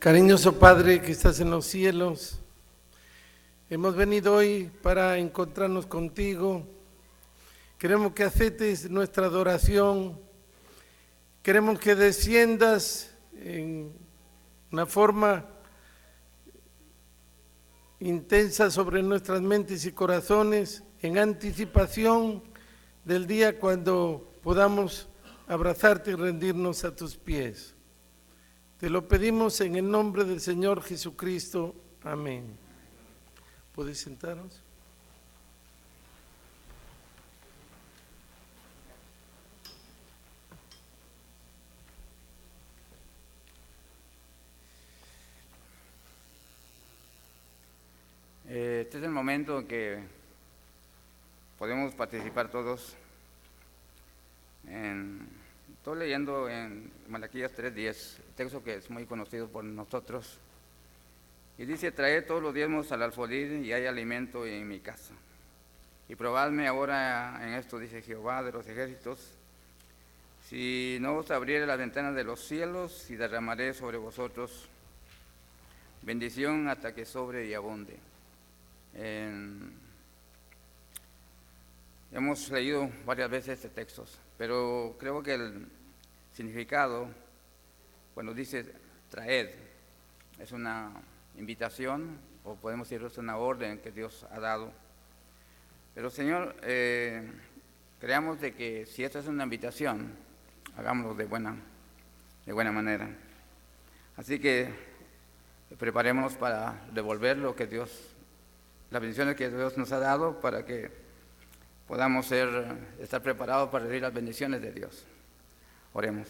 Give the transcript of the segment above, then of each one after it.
Cariñoso Padre que estás en los cielos, hemos venido hoy para encontrarnos contigo. Queremos que aceptes nuestra adoración, queremos que desciendas en una forma intensa sobre nuestras mentes y corazones, en anticipación del día cuando podamos abrazarte y rendirnos a tus pies. Te lo pedimos en el nombre del Señor Jesucristo. Amén. ¿Podéis sentaros? Este es el momento en que podemos participar todos. Estoy leyendo en Malaquías 3:10, texto que es muy conocido por nosotros, y dice: traed todos los diezmos al alfolí y hay alimento en mi casa. Y probadme ahora en esto, dice Jehová de los ejércitos, si no os abriere las ventanas de los cielos y derramaré sobre vosotros bendición hasta que sobre y abunde. Hemos leído varias veces este texto, pero creo que el significado, cuando dice traed, es una invitación, o podemos decir es una orden que Dios ha dado. Pero Señor, creamos de que si esta es una invitación, hagámoslo de buena manera. Así que preparémonos para devolver lo que Dios, las bendiciones que Dios nos ha dado, para que podamos estar preparados para recibir las bendiciones de Dios. Oremos.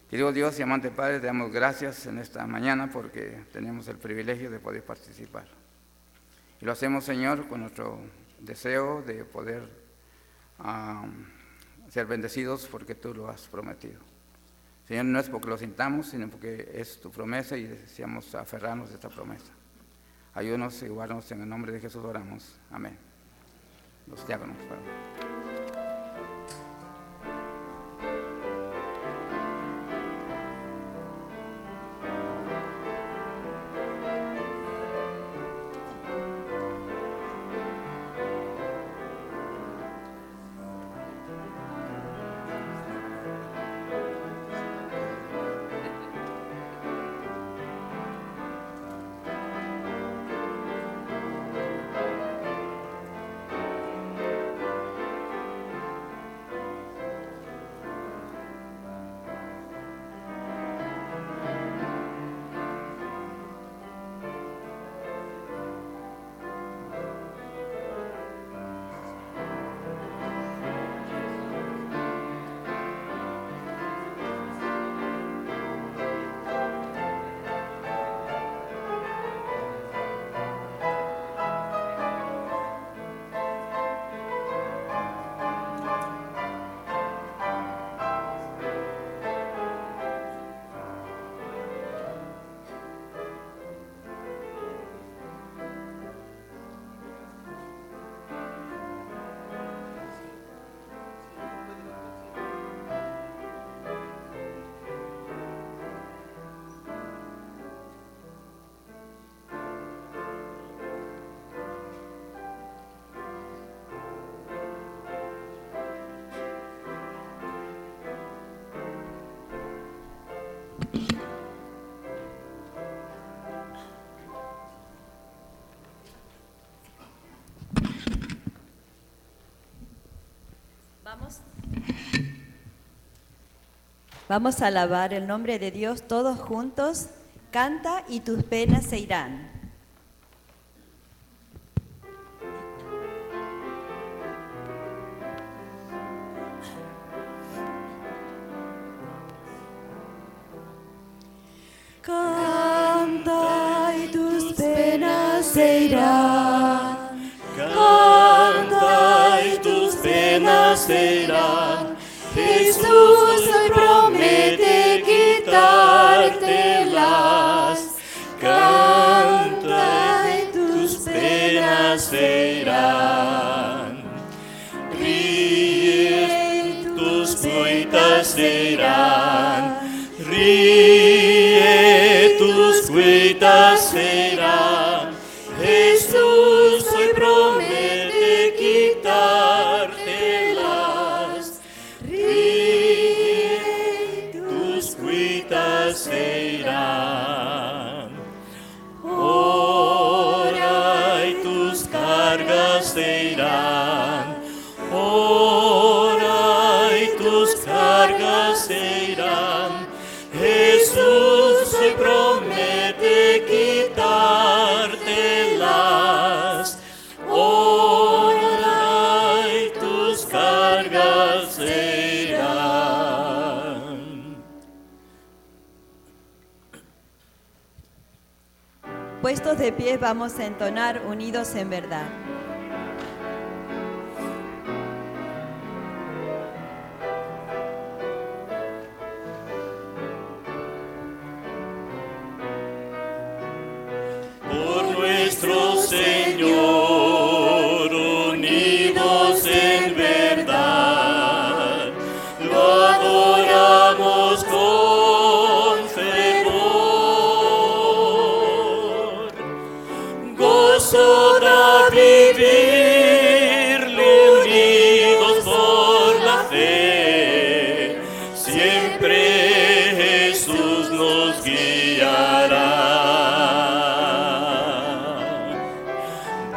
Querido Dios y amante Padre, te damos gracias en esta mañana porque tenemos el privilegio de poder participar. Y lo hacemos, Señor, con nuestro deseo de poder ser bendecidos porque tú lo has prometido. Señor, no es porque lo sintamos, sino porque es tu promesa y deseamos aferrarnos a esta promesa. Ayúdanos y guárdanos, en el nombre de Jesús oramos. Amén. Los diáconos, por favor. Vamos a alabar el nombre de Dios todos juntos. Canta y tus penas se irán. Canta y tus penas se irán. Canta y tus penas se irán. Jesús hoy promete quitártelas. Canta y tus penas se irán. Ríe, tus cuitas se irán. Ríe, tus cuitas serán. Jesús hoy promete quitártelas. Ríe, tus cuitas serán. Ora y tus cargas se irán. Ora y tus cargas se irán. Jesús hoy promete quitártelas. Ora y tus cargas se irán. Puestos de pie, vamos a entonar Unidos en Verdad. Por nuestro Señor, unidos en verdad, lo adoramos con fervor. Gozo da vivirle unidos por la fe, siempre Jesús nos guiará.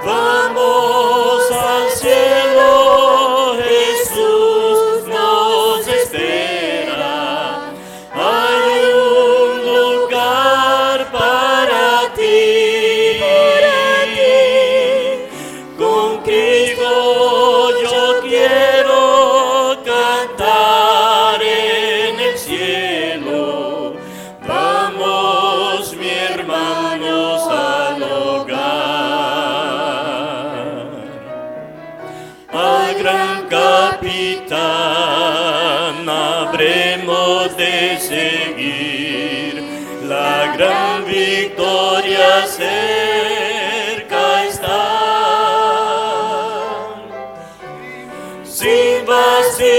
Vamos al cielo, Jesús nos espera. Hay un lugar para ti. Con Cristo yo quiero cantar en el cielo. Vamos, mi hermanos, al hogar. Al gran capitán habremos de seguir, la gran victoria cerca está. Sin vacilación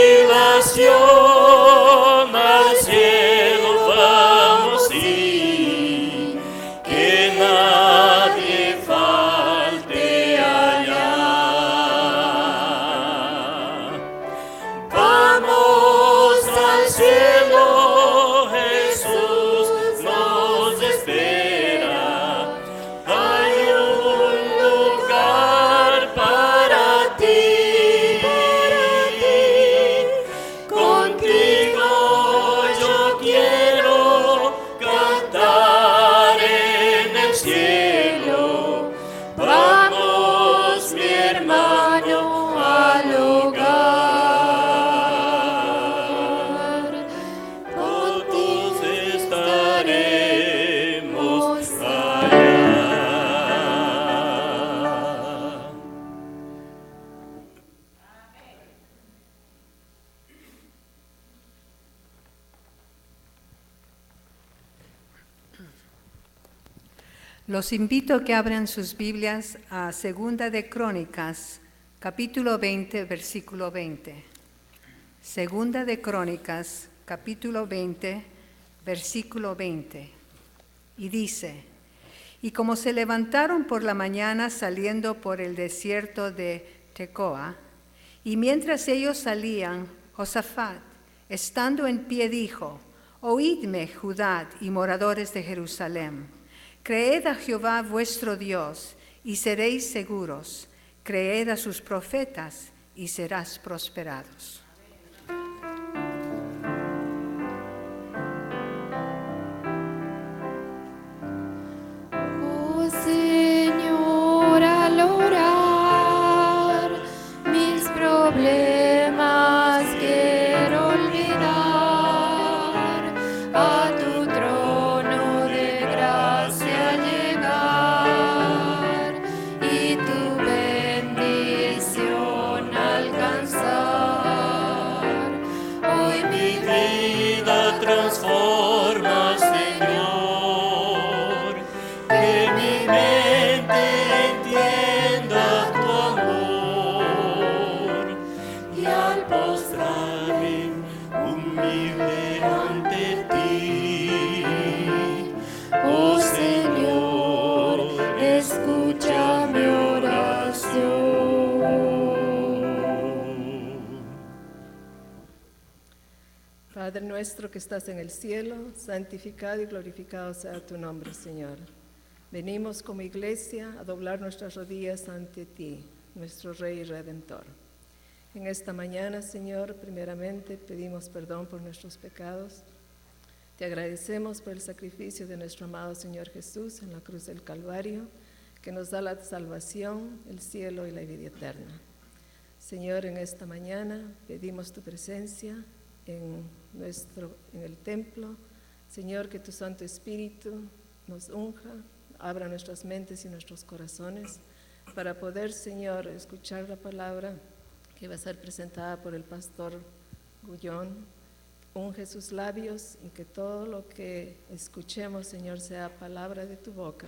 al cielo vamos y que nadie falte allá. Vamos al cielo, Jesús nos espera. Hay un lugar para ti. Contigo yo quiero cantar en el cielo. Vamos, mi hermano, al hogar. Todos estaremos allá. Los invito a que abran sus Biblias a Segunda de Crónicas, capítulo 20, versículo 20. Segunda de Crónicas, capítulo 20, versículo 20. Y dice: Y como se levantaron por la mañana saliendo por el desierto de Tecoa, y mientras ellos salían, Josafat, estando en pie, dijo: Oídme, Judá y moradores de Jerusalén. Creed a Jehová vuestro Dios, y seréis seguros. Creed a sus profetas, y serás prosperados. Oh Señor, al orar, mis problemas quiero olvidar, a tu trono de gracia llegar y tu bendición alcanzar. Hoy mi Vida transforma, Señor, que mi mente entienda nuestro que estás en el cielo, santificado y glorificado sea tu nombre, Señor. Venimos como iglesia a doblar nuestras rodillas ante ti, nuestro Rey y Redentor. En esta mañana, Señor, primeramente pedimos perdón por nuestros pecados. Te agradecemos por el sacrificio de nuestro amado Señor Jesús en la cruz del Calvario, que nos da la salvación, el cielo y la vida eterna. Señor, en esta mañana pedimos tu presencia en el templo. Señor, que tu Santo Espíritu nos unja, abra nuestras mentes y nuestros corazones para poder, Señor, escuchar la palabra que va a ser presentada por el pastor Gullón. Unge sus labios y que todo lo que escuchemos, Señor, sea palabra de tu boca,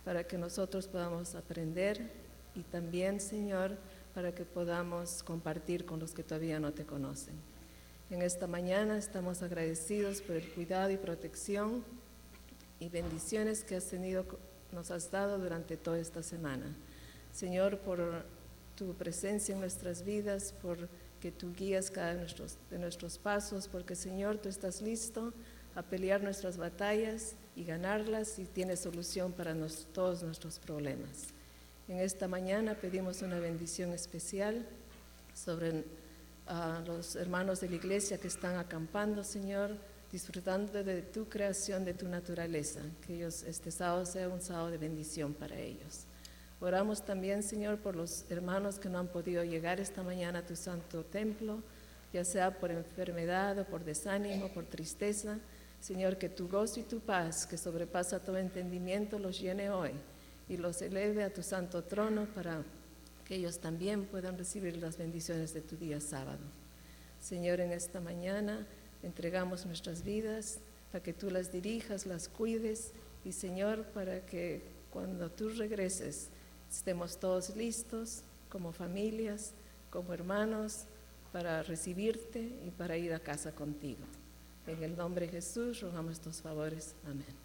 para que nosotros podamos aprender y también, Señor, para que podamos compartir con los que todavía no te conocen. En esta mañana estamos agradecidos por el cuidado y protección y bendiciones que nos has dado durante toda esta semana. Señor, por tu presencia en nuestras vidas, por que tú guías cada de nuestros pasos, porque, Señor, tú estás listo a pelear nuestras batallas y ganarlas y tienes solución para todos nuestros problemas. En esta mañana pedimos una bendición especial sobre los hermanos de la iglesia que están acampando, Señor, disfrutando de tu creación, de tu naturaleza, que ellos este sábado sea un sábado de bendición para ellos. Oramos también, Señor, por los hermanos que no han podido llegar esta mañana a tu santo templo, ya sea por enfermedad o por desánimo, por tristeza. Señor, que tu gozo y tu paz, que sobrepasa todo entendimiento, los llene hoy y los eleve a tu santo trono para que ellos también puedan recibir las bendiciones de tu día sábado. Señor, en esta mañana entregamos nuestras vidas para que tú las dirijas, las cuides y, Señor, para que cuando tú regreses estemos todos listos como familias, como hermanos, para recibirte y para ir a casa contigo. En el nombre de Jesús rogamos estos favores. Amén.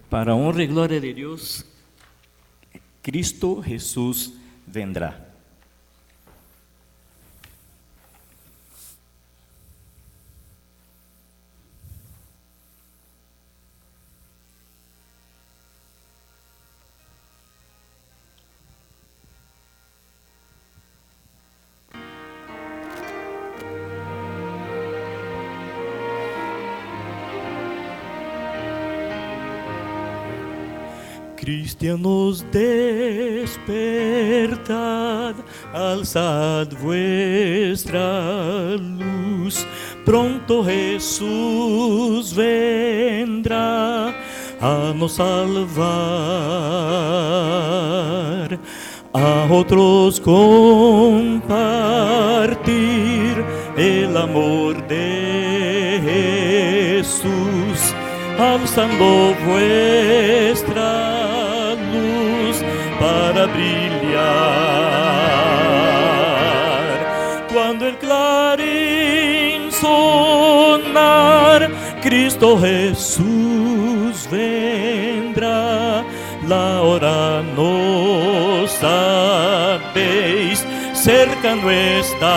Para honra y gloria de Dios, Cristo Jesús vendrá. Cristianos, despertad, alzad vuestra luz, pronto Jesús vendrá a nos salvar, a otros compartir el amor de Jesús, alzando vuestra para brillar. Cuando el clarín sonar, Cristo Jesús vendrá. La hora no sabéis, cerca no está.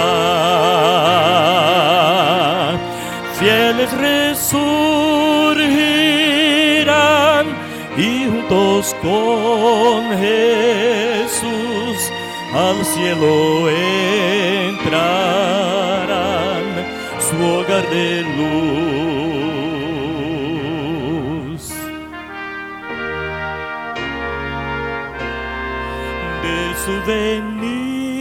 Fieles resurgirán y juntos con Jesús al cielo entrarán, su hogar de luz. De su venida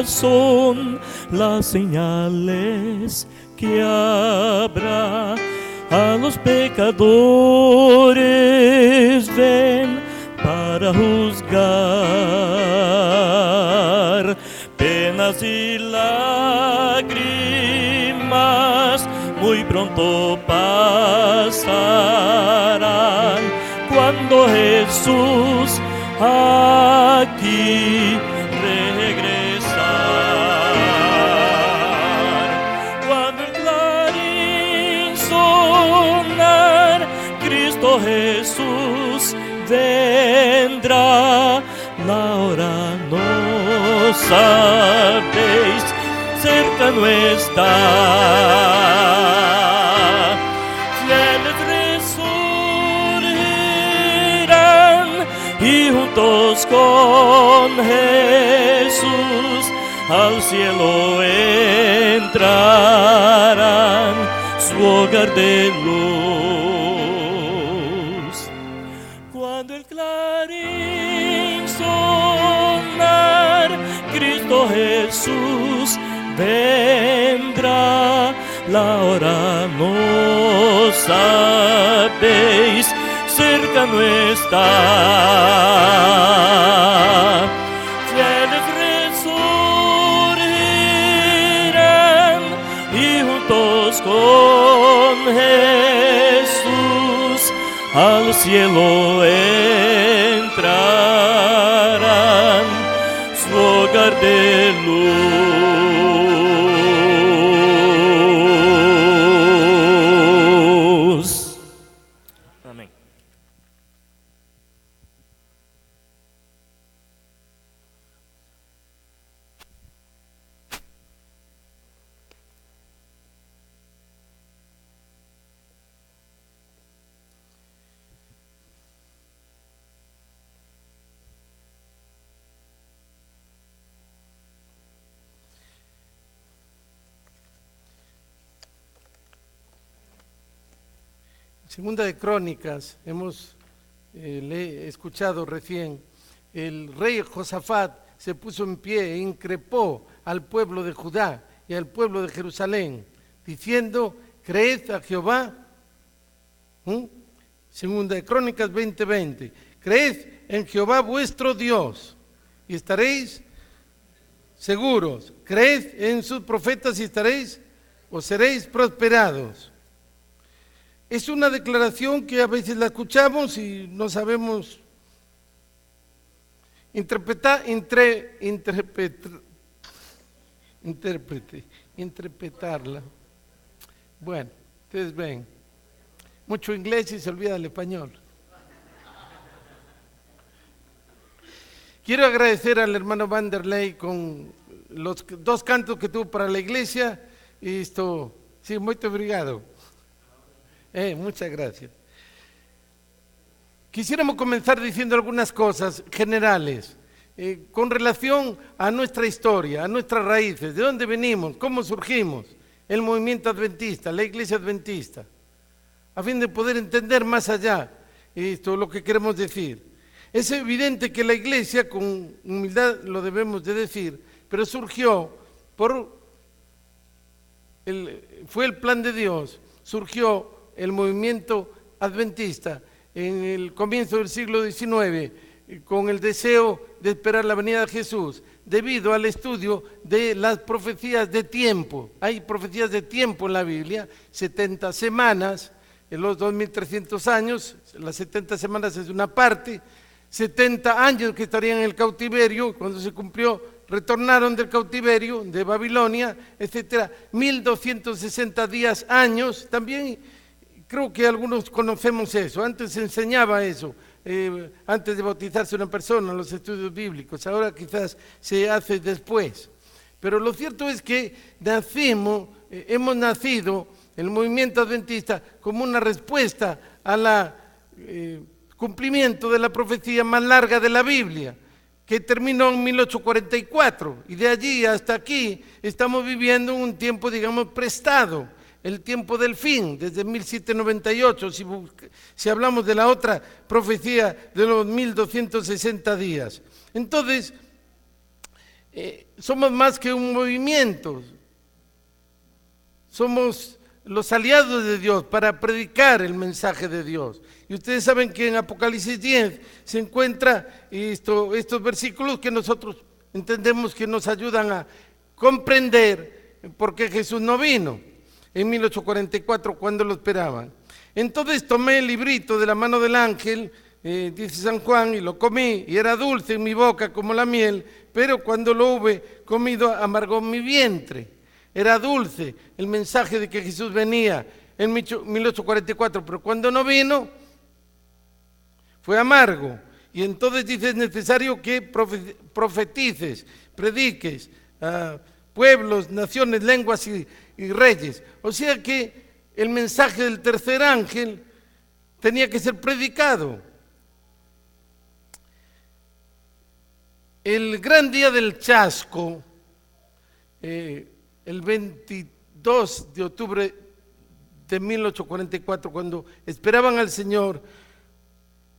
son las señales que habrá. A los pecadores ven para juzgar. Penas y lágrimas muy pronto pasarán cuando Jesús aquí regresar. Cuando el clarín sonar, Cristo Jesús vendrá. La hora no sabéis, cerca no está. Fieles resurgirán y juntos con Jesús al cielo entrarán, su hogar de luz. Cuando el clarín sonar, Cristo Jesús vendrá. La hora no sabéis, cerca no está. Fieles resurgirán y juntos con Jesús al cielo entrarán, su hogar de luz. Amén. Segunda de Crónicas, hemos escuchado recién, el rey Josafat se puso en pie e increpó al pueblo de Judá y al pueblo de Jerusalén, diciendo, creed a Jehová. Segunda de Crónicas 20:20, creed en Jehová vuestro Dios y estaréis seguros, creed en sus profetas y estaréis o seréis prosperados. Es una declaración que a veces la escuchamos y no sabemos interpretarla. Bueno, ustedes ven, mucho inglés y se olvida el español. Quiero agradecer al hermano Vanderlei con los 2 cantos que tuvo para la iglesia. Y esto, sí, muy obrigado. Muchas gracias. Quisiéramos comenzar diciendo algunas cosas generales con relación a nuestra historia, a nuestras raíces, de dónde venimos, cómo surgimos, el movimiento adventista, la iglesia adventista, a fin de poder entender más allá esto, lo que queremos decir. Es evidente que la iglesia, con humildad lo debemos de decir, pero surgió fue el plan de Dios, surgió el movimiento adventista en el comienzo del siglo XIX, con el deseo de esperar la venida de Jesús, debido al estudio de las profecías de tiempo. Hay profecías de tiempo en la Biblia, 70 semanas, en los 2300 años, las 70 semanas es una parte, 70 años que estarían en el cautiverio, cuando se cumplió, retornaron del cautiverio, de Babilonia, etcétera, 1260 días, años, también. Creo que algunos conocemos eso, antes se enseñaba eso, antes de bautizarse una persona en los estudios bíblicos, ahora quizás se hace después. Pero lo cierto es que hemos nacido, el movimiento adventista, como una respuesta al cumplimiento de la profecía más larga de la Biblia, que terminó en 1844, y de allí hasta aquí estamos viviendo un tiempo, digamos, prestado. El tiempo del fin, desde 1798, si hablamos de la otra profecía de los 1260 días. Entonces, somos más que un movimiento, somos los aliados de Dios para predicar el mensaje de Dios. Y ustedes saben que en Apocalipsis 10 se encuentra estos versículos que nosotros entendemos que nos ayudan a comprender por qué Jesús no vino en 1844 cuando lo esperaban. Entonces tomé el librito de la mano del ángel, dice San Juan, y lo comí, y era dulce en mi boca como la miel, pero cuando lo hube comido amargó mi vientre. Era dulce el mensaje de que Jesús venía en 1844, pero cuando no vino fue amargo. Y entonces dice, es necesario que profetices, prediques a pueblos, naciones, lenguas y reyes. O sea que el mensaje del tercer ángel tenía que ser predicado. El gran día del chasco, el 22 de octubre de 1844, cuando esperaban al Señor,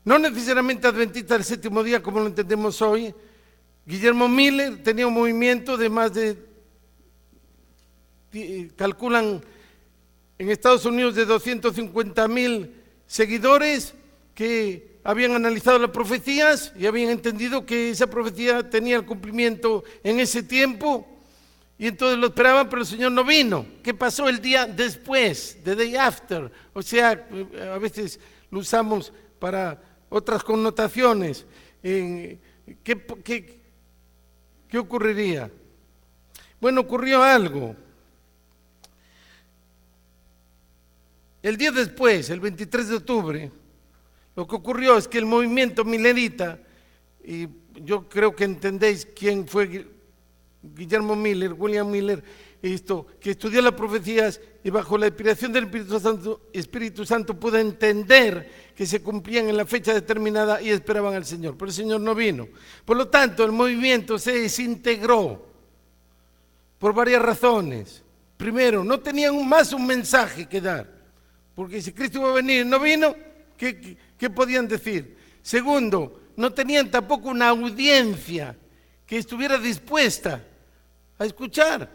no necesariamente adventista del séptimo día como lo entendemos hoy, Guillermo Miller tenía un movimiento de más de, calculan en Estados Unidos, de 250,000 seguidores que habían analizado las profecías y habían entendido que esa profecía tenía el cumplimiento en ese tiempo. Y entonces lo esperaban, pero el Señor no vino. ¿Qué pasó el día después? The day after. O sea, a veces lo usamos para otras connotaciones. ¿Qué ocurriría? Bueno, ocurrió algo. El día después, el 23 de octubre, lo que ocurrió es que el movimiento milerita, y yo creo que entendéis quién fue Guillermo Miller, William Miller, que estudió las profecías y bajo la inspiración del Espíritu Santo pudo entender que se cumplían en la fecha determinada y esperaban al Señor, pero el Señor no vino. Por lo tanto, el movimiento se desintegró por varias razones. Primero, no tenían más un mensaje que dar, porque si Cristo iba a venir y no vino, ¿qué podían decir? Segundo, no tenían tampoco una audiencia que estuviera dispuesta a escuchar.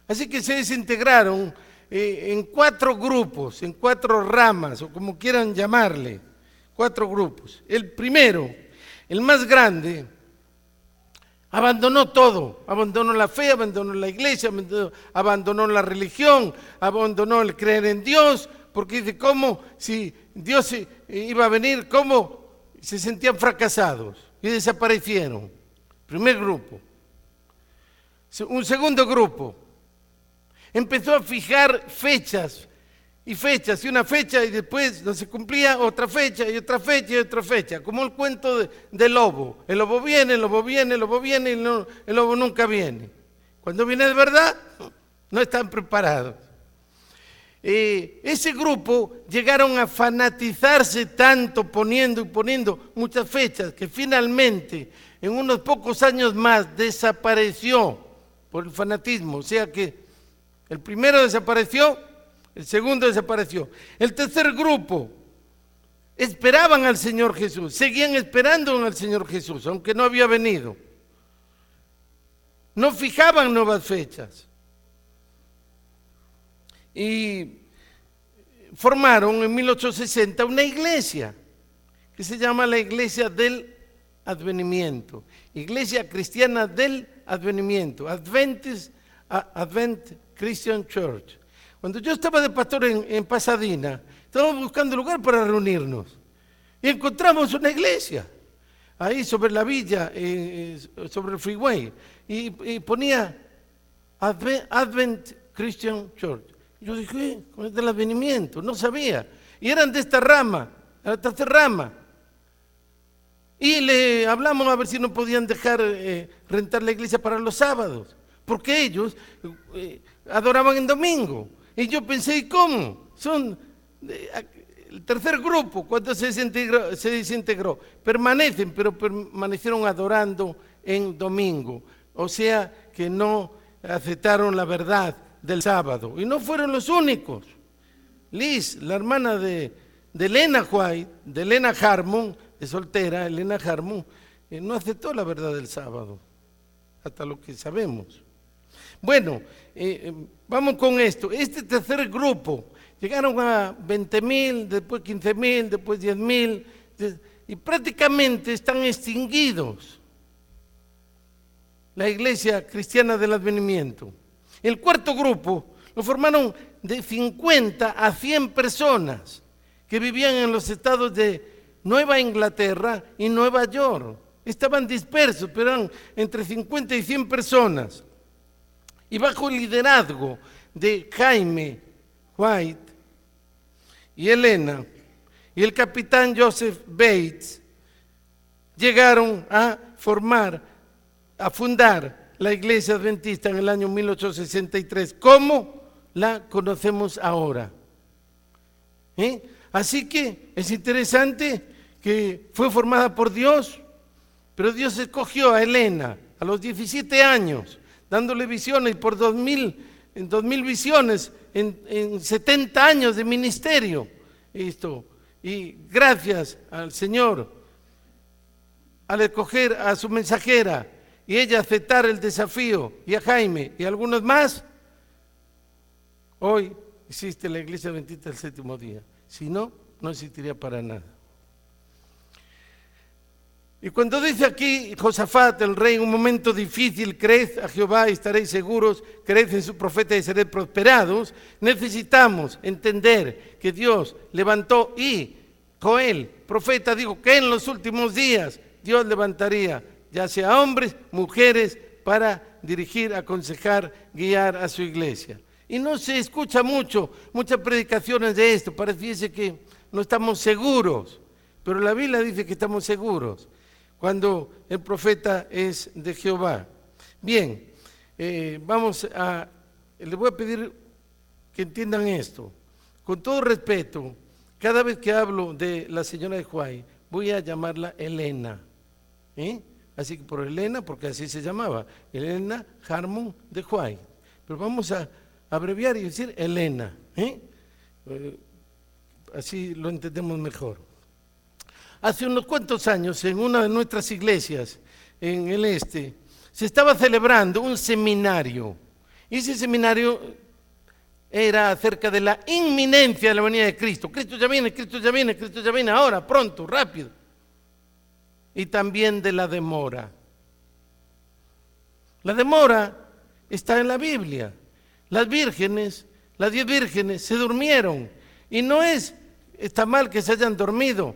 Así que se desintegraron en 4 grupos, en 4 ramas, o como quieran llamarle, 4 grupos. El primero, el más grande, abandonó todo, abandonó la fe, abandonó la iglesia, abandonó la religión, abandonó el creer en Dios, porque dice, ¿cómo? Si Dios iba a venir, ¿cómo? Se sentían fracasados y desaparecieron. Primer grupo. Un segundo grupo empezó a fijar fechas, y una fecha, y después no se cumplía, otra fecha, y otra fecha, y otra fecha, como el cuento del lobo. El lobo viene, el lobo viene, el lobo viene, y no, el lobo nunca viene. Cuando viene de verdad, no están preparados. Ese grupo llegaron a fanatizarse tanto poniendo y poniendo muchas fechas que finalmente en unos pocos años más desapareció por el fanatismo. O sea que el primero desapareció, el segundo desapareció. El tercer grupo esperaban al Señor Jesús, seguían esperando al Señor Jesús, aunque no había venido. No fijaban nuevas fechas. Y formaron en 1860 una iglesia que se llama la Iglesia del Advenimiento, Iglesia Cristiana del Advenimiento, Advent Christian Church. Cuando yo estaba de pastor en Pasadena, estábamos buscando lugar para reunirnos y encontramos una iglesia ahí sobre la villa, sobre el freeway, y ponía Advent Christian Church. Yo dije, con el del advenimiento, no sabía. Y eran de esta rama, la tercera rama. Y le hablamos a ver si no podían dejar rentar la iglesia para los sábados, porque ellos adoraban en domingo. Y yo pensé, ¿y cómo? Son el tercer grupo, cuando se desintegró. Permanecen, pero permanecieron adorando en domingo. O sea que no aceptaron la verdad del sábado. Y no fueron los únicos. Liz, la hermana de Elena White, de Elena Harmon, de soltera, Elena Harmon, no aceptó la verdad del sábado. hasta lo que sabemos. Bueno, vamos con esto. Este tercer grupo, llegaron a 20.000, después 15.000, después 10.000, y prácticamente están extinguidos. La Iglesia Cristiana del Advenimiento. El cuarto grupo lo formaron de 50 a 100 personas que vivían en los estados de Nueva Inglaterra y Nueva York. Estaban dispersos, pero eran entre 50 y 100 personas. Y bajo el liderazgo de Jaime White y Elena y el capitán Joseph Bates, llegaron a fundar la Iglesia Adventista en el año 1863, como la conocemos ahora. Así que es interesante que fue formada por Dios, pero Dios escogió a Elena a los 17 años, dándole visiones por 2.000 visiones en 70 años de ministerio. Y gracias al Señor, al escoger a su mensajera y ella aceptar el desafío, y a Jaime y a algunos más, hoy existe la Iglesia Adventista del Séptimo Día. Si no, no existiría para nada. Y cuando dice aquí Josafat, el rey, en un momento difícil, creed a Jehová y estaréis seguros, creed en su profeta y seréis prosperados, necesitamos entender que Dios levantó, y Joel, profeta, dijo que en los últimos días Dios levantaría ya sea hombres, mujeres, para dirigir, aconsejar, guiar a su iglesia. Y no se escucha muchas predicaciones de esto, pareciese que no estamos seguros, pero la Biblia dice que estamos seguros cuando el profeta es de Jehová. Bien, les voy a pedir que entiendan esto. Con todo respeto, cada vez que hablo de la señora de Huay, voy a llamarla Elena. Así que por Elena, porque así se llamaba, Elena Harmon de Huay. Pero vamos a abreviar y decir Elena. Así lo entendemos mejor. Hace unos cuantos años, en una de nuestras iglesias en el este, se estaba celebrando un seminario. Y ese seminario era acerca de la inminencia de la venida de Cristo. Cristo ya viene, Cristo ya viene, Cristo ya viene, ahora, pronto, rápido. Y también de la demora. La demora está en la Biblia. Las 10 vírgenes se durmieron. Y no está mal que se hayan dormido.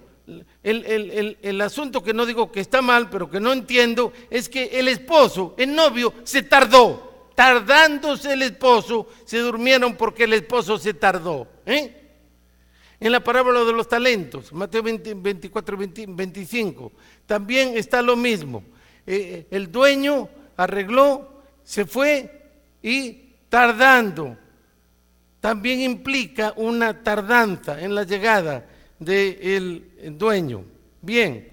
El asunto que no digo que está mal, pero que no entiendo, es que el esposo, el novio, se tardó. Tardándose el esposo, se durmieron porque el esposo se tardó. En la parábola de los talentos, Mateo 24 y 25, también está lo mismo. El dueño arregló, se fue y tardando. También implica una tardanza en la llegada del dueño. Bien,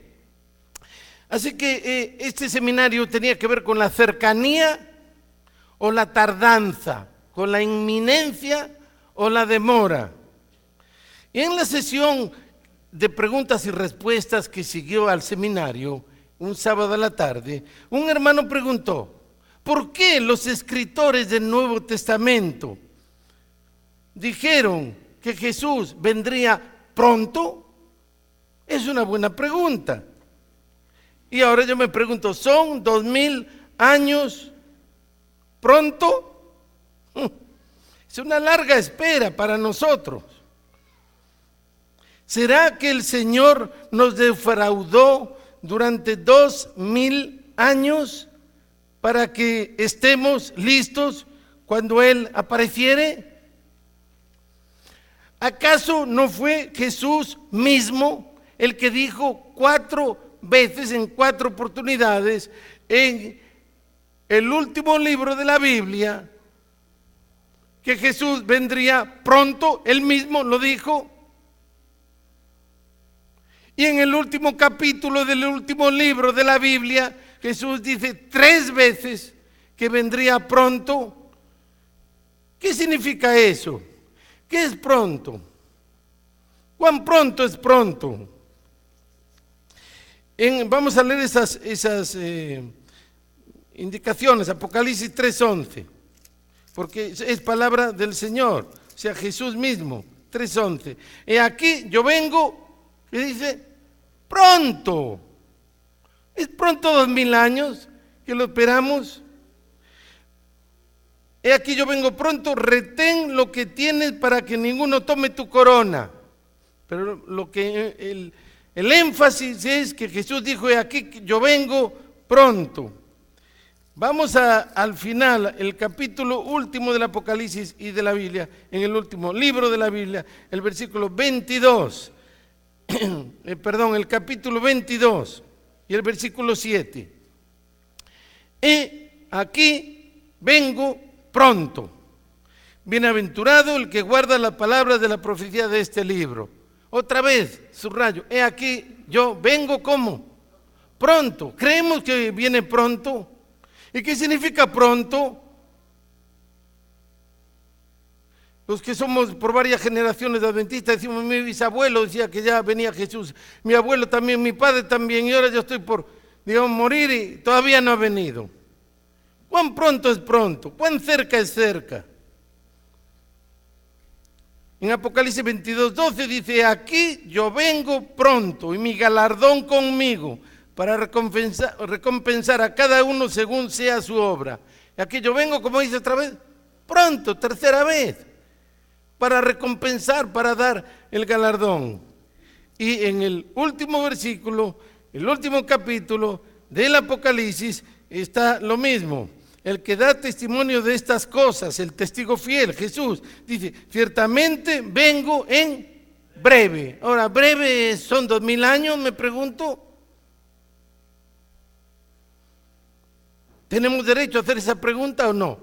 así que este seminario tenía que ver con la cercanía o la tardanza, con la inminencia o la demora. Y en la sesión de preguntas y respuestas que siguió al seminario, un sábado a la tarde, un hermano preguntó: ¿por qué los escritores del Nuevo Testamento dijeron que Jesús vendría pronto? Es una buena pregunta. Y ahora yo me pregunto, ¿son 2000 años pronto? Es una larga espera para nosotros. ¿Será que el Señor nos defraudó durante 2000 años para que estemos listos cuando Él apareciere? ¿Acaso no fue Jesús mismo el que dijo 4 veces, en 4 oportunidades, en el último libro de la Biblia, que Jesús vendría pronto? Él mismo lo dijo. Y en el último capítulo del último libro de la Biblia, Jesús dice 3 veces que vendría pronto. ¿Qué significa eso? ¿Qué es pronto? ¿Cuán pronto es pronto? Vamos a leer esas indicaciones, Apocalipsis 3:11, porque es palabra del Señor, o sea, Jesús mismo, 3:11. Y aquí yo vengo, que dice, pronto. Es pronto 2000 años que lo esperamos. He aquí yo vengo pronto, retén lo que tienes para que ninguno tome tu corona. Pero lo que el énfasis es que Jesús dijo, he aquí yo vengo pronto. Vamos al final, el capítulo último del Apocalipsis y de la Biblia, en el último libro de la Biblia, el versículo 22, el capítulo 22 y el versículo 7. Aquí vengo pronto. Bienaventurado el que guarda la palabra de la profecía de este libro. Otra vez, subrayo, he aquí yo vengo como pronto. Creemos que viene pronto. ¿Y qué significa pronto? Los que somos por varias generaciones de adventistas decimos, mi bisabuelo decía que ya venía Jesús, mi abuelo también, mi padre también, y ahora yo estoy por, morir y todavía no ha venido. ¿Cuán pronto es pronto? ¿Cuán cerca es cerca? En Apocalipsis 22:12 dice, aquí yo vengo pronto y mi galardón conmigo, para recompensar a cada uno según sea su obra. Y aquí yo vengo, como dice otra vez, pronto, tercera vez, para recompensar, para dar el galardón. Y en el último versículo, el último capítulo del Apocalipsis, está lo mismo. El que da testimonio de estas cosas, el testigo fiel, Jesús, dice, ciertamente vengo en breve. Ahora, breve son 2000 años, me pregunto. ¿Tenemos derecho a hacer esa pregunta o no?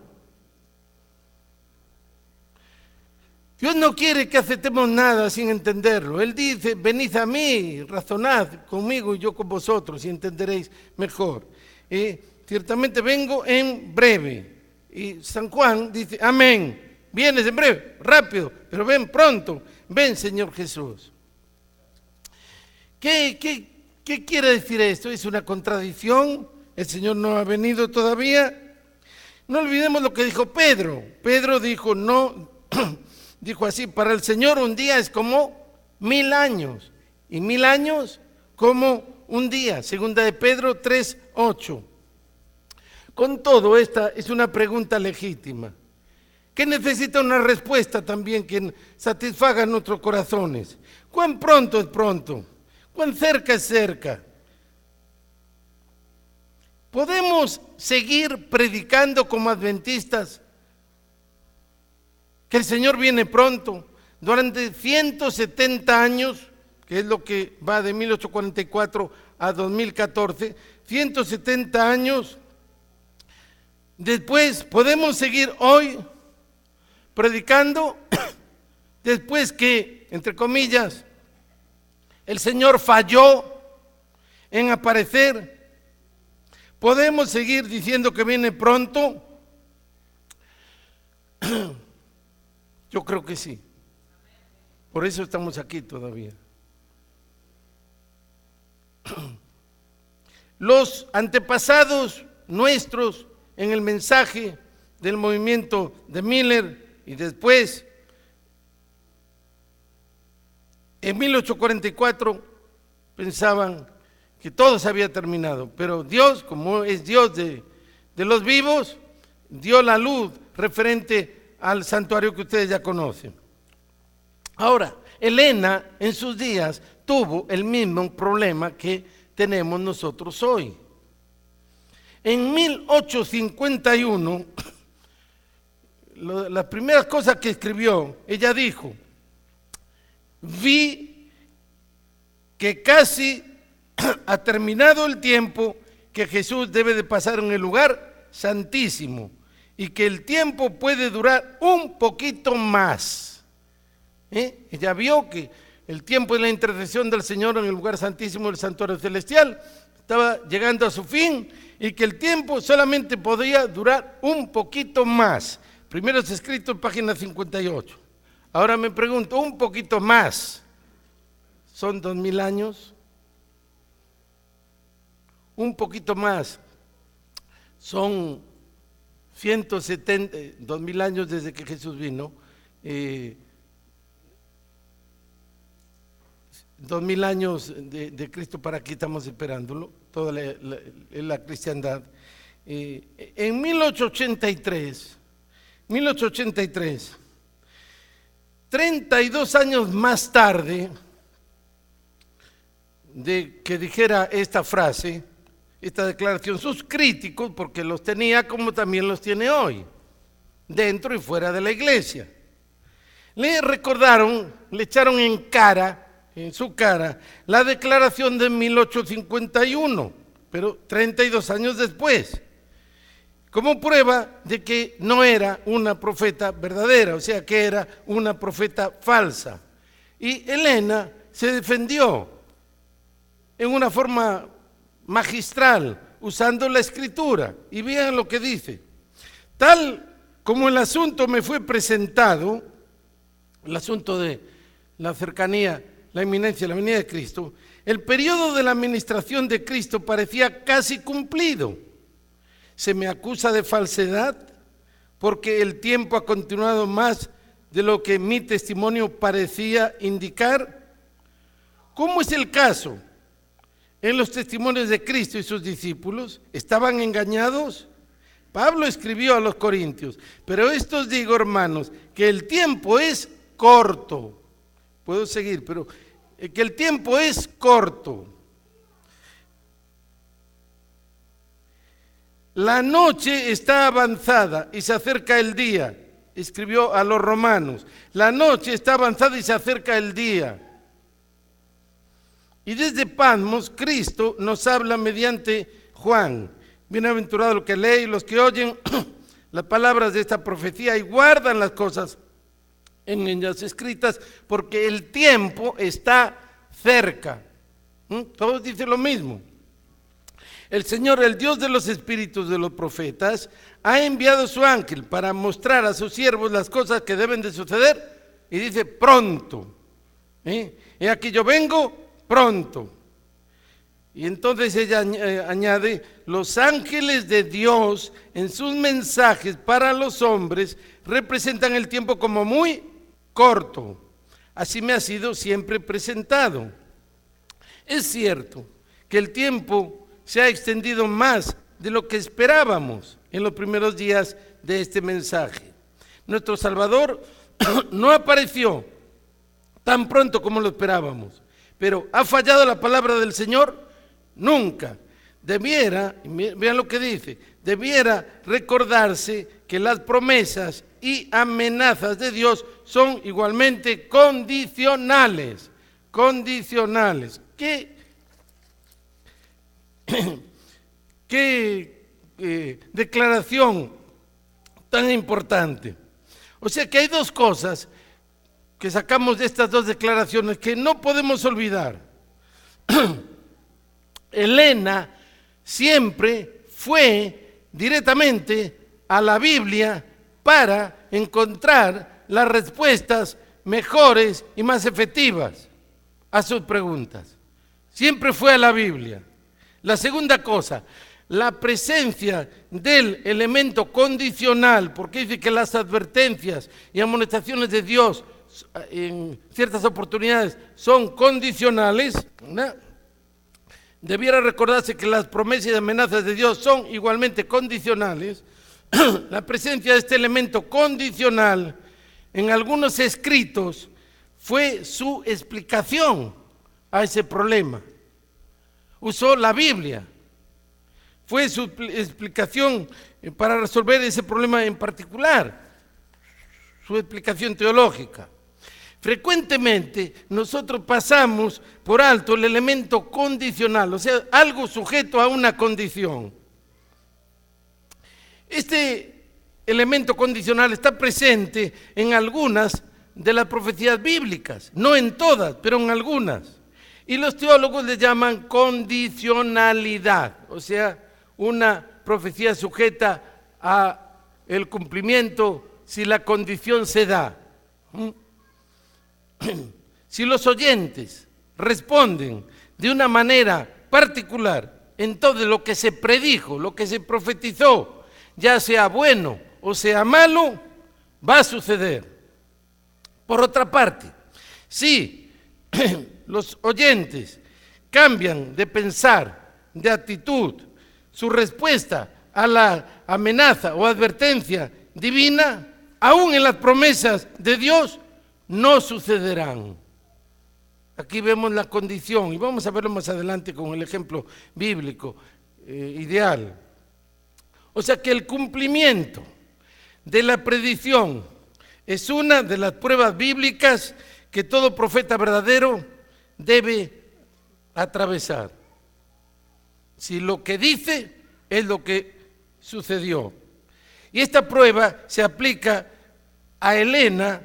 Dios no quiere que aceptemos nada sin entenderlo. Él dice, venid a mí, razonad conmigo y yo con vosotros y entenderéis mejor. Ciertamente vengo en breve. Y San Juan dice, amén, vienes en breve, rápido, pero ven pronto, ven Señor Jesús. ¿Qué quiere decir esto? ¿Es una contradicción? ¿El Señor no ha venido todavía? No olvidemos lo que dijo Pedro. Pedro dijo, no, dijo así, para el Señor un día es como 1000 años, y 1000 años como un día. Segunda de Pedro 3:8. Con todo, esta es una pregunta legítima, que necesita una respuesta también que satisfaga nuestros corazones. ¿Cuán pronto es pronto? ¿Cuán cerca es cerca? ¿Podemos seguir predicando como adventistas que el Señor viene pronto durante 170 años, que es lo que va de 1844 a 2014, 170 años? Después, ¿podemos seguir hoy predicando después que, entre comillas, el Señor falló en aparecer? ¿Podemos seguir diciendo que viene pronto? Yo creo que sí. Por eso estamos aquí todavía. Los antepasados nuestros en el mensaje del movimiento de Miller y después, en 1844, pensaban que todo se había terminado, pero Dios, como es Dios de los vivos, dio la luz referente al santuario que ustedes ya conocen. Ahora, Elena en sus días tuvo el mismo problema que tenemos nosotros hoy. En 1851, las primeras cosas que escribió, ella dijo, vi que casi ha terminado el tiempo que Jesús debe de pasar en el lugar santísimo y que el tiempo puede durar un poquito más. Ella vio que el tiempo de la intercesión del Señor en el lugar santísimo del santuario celestial estaba llegando a su fin y que el tiempo solamente podía durar un poquito más. Primero es escrito en página 58. Ahora me pregunto, un poquito más, ¿son 2000 años? Un poquito más, son 2000 años desde que Jesús vino, 2000 años de Cristo para aquí estamos esperándolo, toda la cristiandad. En 1883, 32 años más tarde de que dijera esta frase, esta declaración, sus críticos, porque los tenía como también los tiene hoy, dentro y fuera de la iglesia, le recordaron, le echaron en su cara, la declaración de 1851, pero 32 años después, como prueba de que no era una profeta verdadera, o sea que era una profeta falsa. Y Elena se defendió en una forma magistral, usando la escritura, y vean lo que dice: tal como el asunto me fue presentado, el asunto de la cercanía, la inminencia, la venida de Cristo, el periodo de la administración de Cristo parecía casi cumplido. Se me acusa de falsedad porque el tiempo ha continuado más de lo que mi testimonio parecía indicar. ¿Cómo es el caso? En los testimonios de Cristo y sus discípulos, ¿estaban engañados? Pablo escribió a los Corintios: pero esto os digo, hermanos, que el tiempo es corto. Puedo seguir, pero que el tiempo es corto. La noche está avanzada y se acerca el día. Escribió a los romanos: la noche está avanzada y se acerca el día. Y desde Patmos, Cristo nos habla mediante Juan: bienaventurados los que leen y los que oyen las palabras de esta profecía y guardan las cosas en ellas escritas, porque el tiempo está cerca. Todos dicen lo mismo. El Señor, el Dios de los espíritus de los profetas, ha enviado su ángel para mostrar a sus siervos las cosas que deben de suceder, y dice pronto. He aquí yo vengo pronto. Y entonces ella añade: los ángeles de Dios en sus mensajes para los hombres representan el tiempo como muy corto. Así me ha sido siempre presentado. Es cierto que el tiempo se ha extendido más de lo que esperábamos en los primeros días de este mensaje. Nuestro Salvador no apareció tan pronto como lo esperábamos, pero ¿ha fallado la palabra del Señor? Nunca. Debiera, vean lo que dice, debiera recordarse que las promesas y amenazas de Dios son igualmente condicionales. Condicionales. ¿Qué declaración tan importante? O sea que hay dos cosas que sacamos de estas dos declaraciones que no podemos olvidar. Elena siempre fue directamente a la Biblia para encontrar las respuestas mejores y más efectivas a sus preguntas. Siempre fue a la Biblia. La segunda cosa, la presencia del elemento condicional, porque dice que las advertencias y amonestaciones de Dios en ciertas oportunidades son condicionales, ¿no? Debiera recordarse que las promesas y amenazas de Dios son igualmente condicionales. La presencia de este elemento condicional en algunos escritos fue su explicación a ese problema. Usó la Biblia, fue su explicación para resolver ese problema en particular, su explicación teológica. Frecuentemente nosotros pasamos por alto el elemento condicional, o sea, algo sujeto a una condición. Este elemento condicional está presente en algunas de las profecías bíblicas, no en todas, pero en algunas. Y los teólogos le llaman condicionalidad, o sea, una profecía sujeta a el cumplimiento si la condición se da. Si los oyentes responden de una manera particular entonces lo que se predijo, lo que se profetizó, ya sea bueno o sea malo, va a suceder. Por otra parte, si los oyentes cambian de pensar, de actitud, su respuesta a la amenaza o advertencia divina, aún en las promesas de Dios, no sucederán. Aquí vemos la condición, y vamos a verlo más adelante con el ejemplo bíblico ideal. O sea que el cumplimiento de la predicción es una de las pruebas bíblicas que todo profeta verdadero debe atravesar. Si lo que dice es lo que sucedió. Y esta prueba se aplica a Helena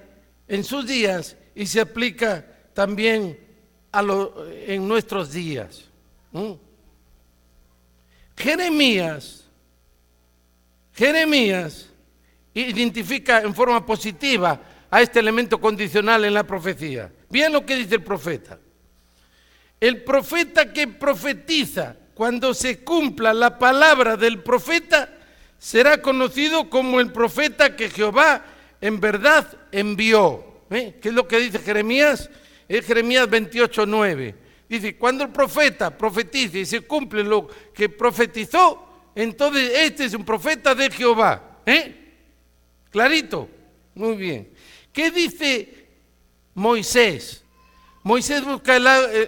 en sus días y se aplica también en nuestros días. Jeremías identifica en forma positiva a este elemento condicional en la profecía. Bien lo que dice el profeta. El profeta que profetiza, cuando se cumpla la palabra del profeta, será conocido como el profeta que Jehová en verdad envió. ¿Qué es lo que dice Jeremías? Es Jeremías 28:9. Dice, cuando el profeta profetice y se cumple lo que profetizó, entonces este es un profeta de Jehová. ¿Clarito? Muy bien. ¿Qué dice Moisés? Moisés busca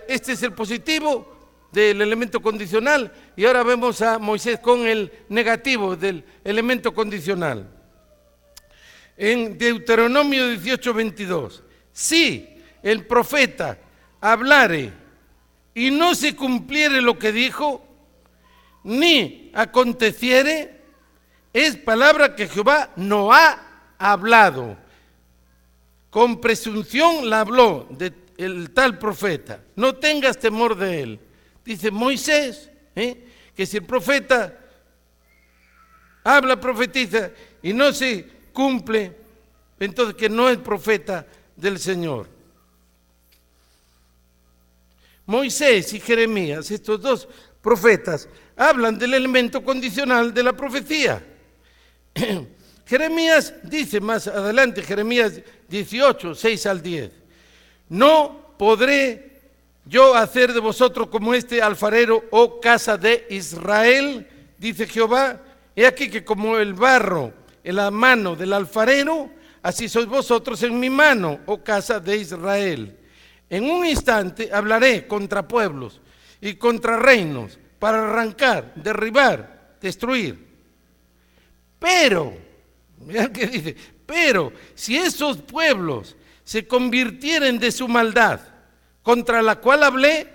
este es el positivo del elemento condicional, y ahora vemos a Moisés con el negativo del elemento condicional. En Deuteronomio 18:22, si el profeta hablare y no se cumpliere lo que dijo, ni aconteciere, es palabra que Jehová no ha hablado. Con presunción la habló el tal profeta. No tengas temor de él. Dice Moisés, que si el profeta habla, profetiza y no se cumple, entonces que no es profeta del Señor. Moisés y Jeremías, estos dos profetas, hablan del elemento condicional de la profecía. Jeremías dice más adelante, Jeremías 18, 6 al 10, no podré yo hacer de vosotros como este alfarero, oh casa de Israel, dice Jehová. He aquí que como el barro en la mano del alfarero, así sois vosotros en mi mano, oh casa de Israel. En un instante hablaré contra pueblos y contra reinos para arrancar, derribar, destruir. Pero, mirad qué dice, pero si esos pueblos se convirtieren de su maldad, contra la cual hablé,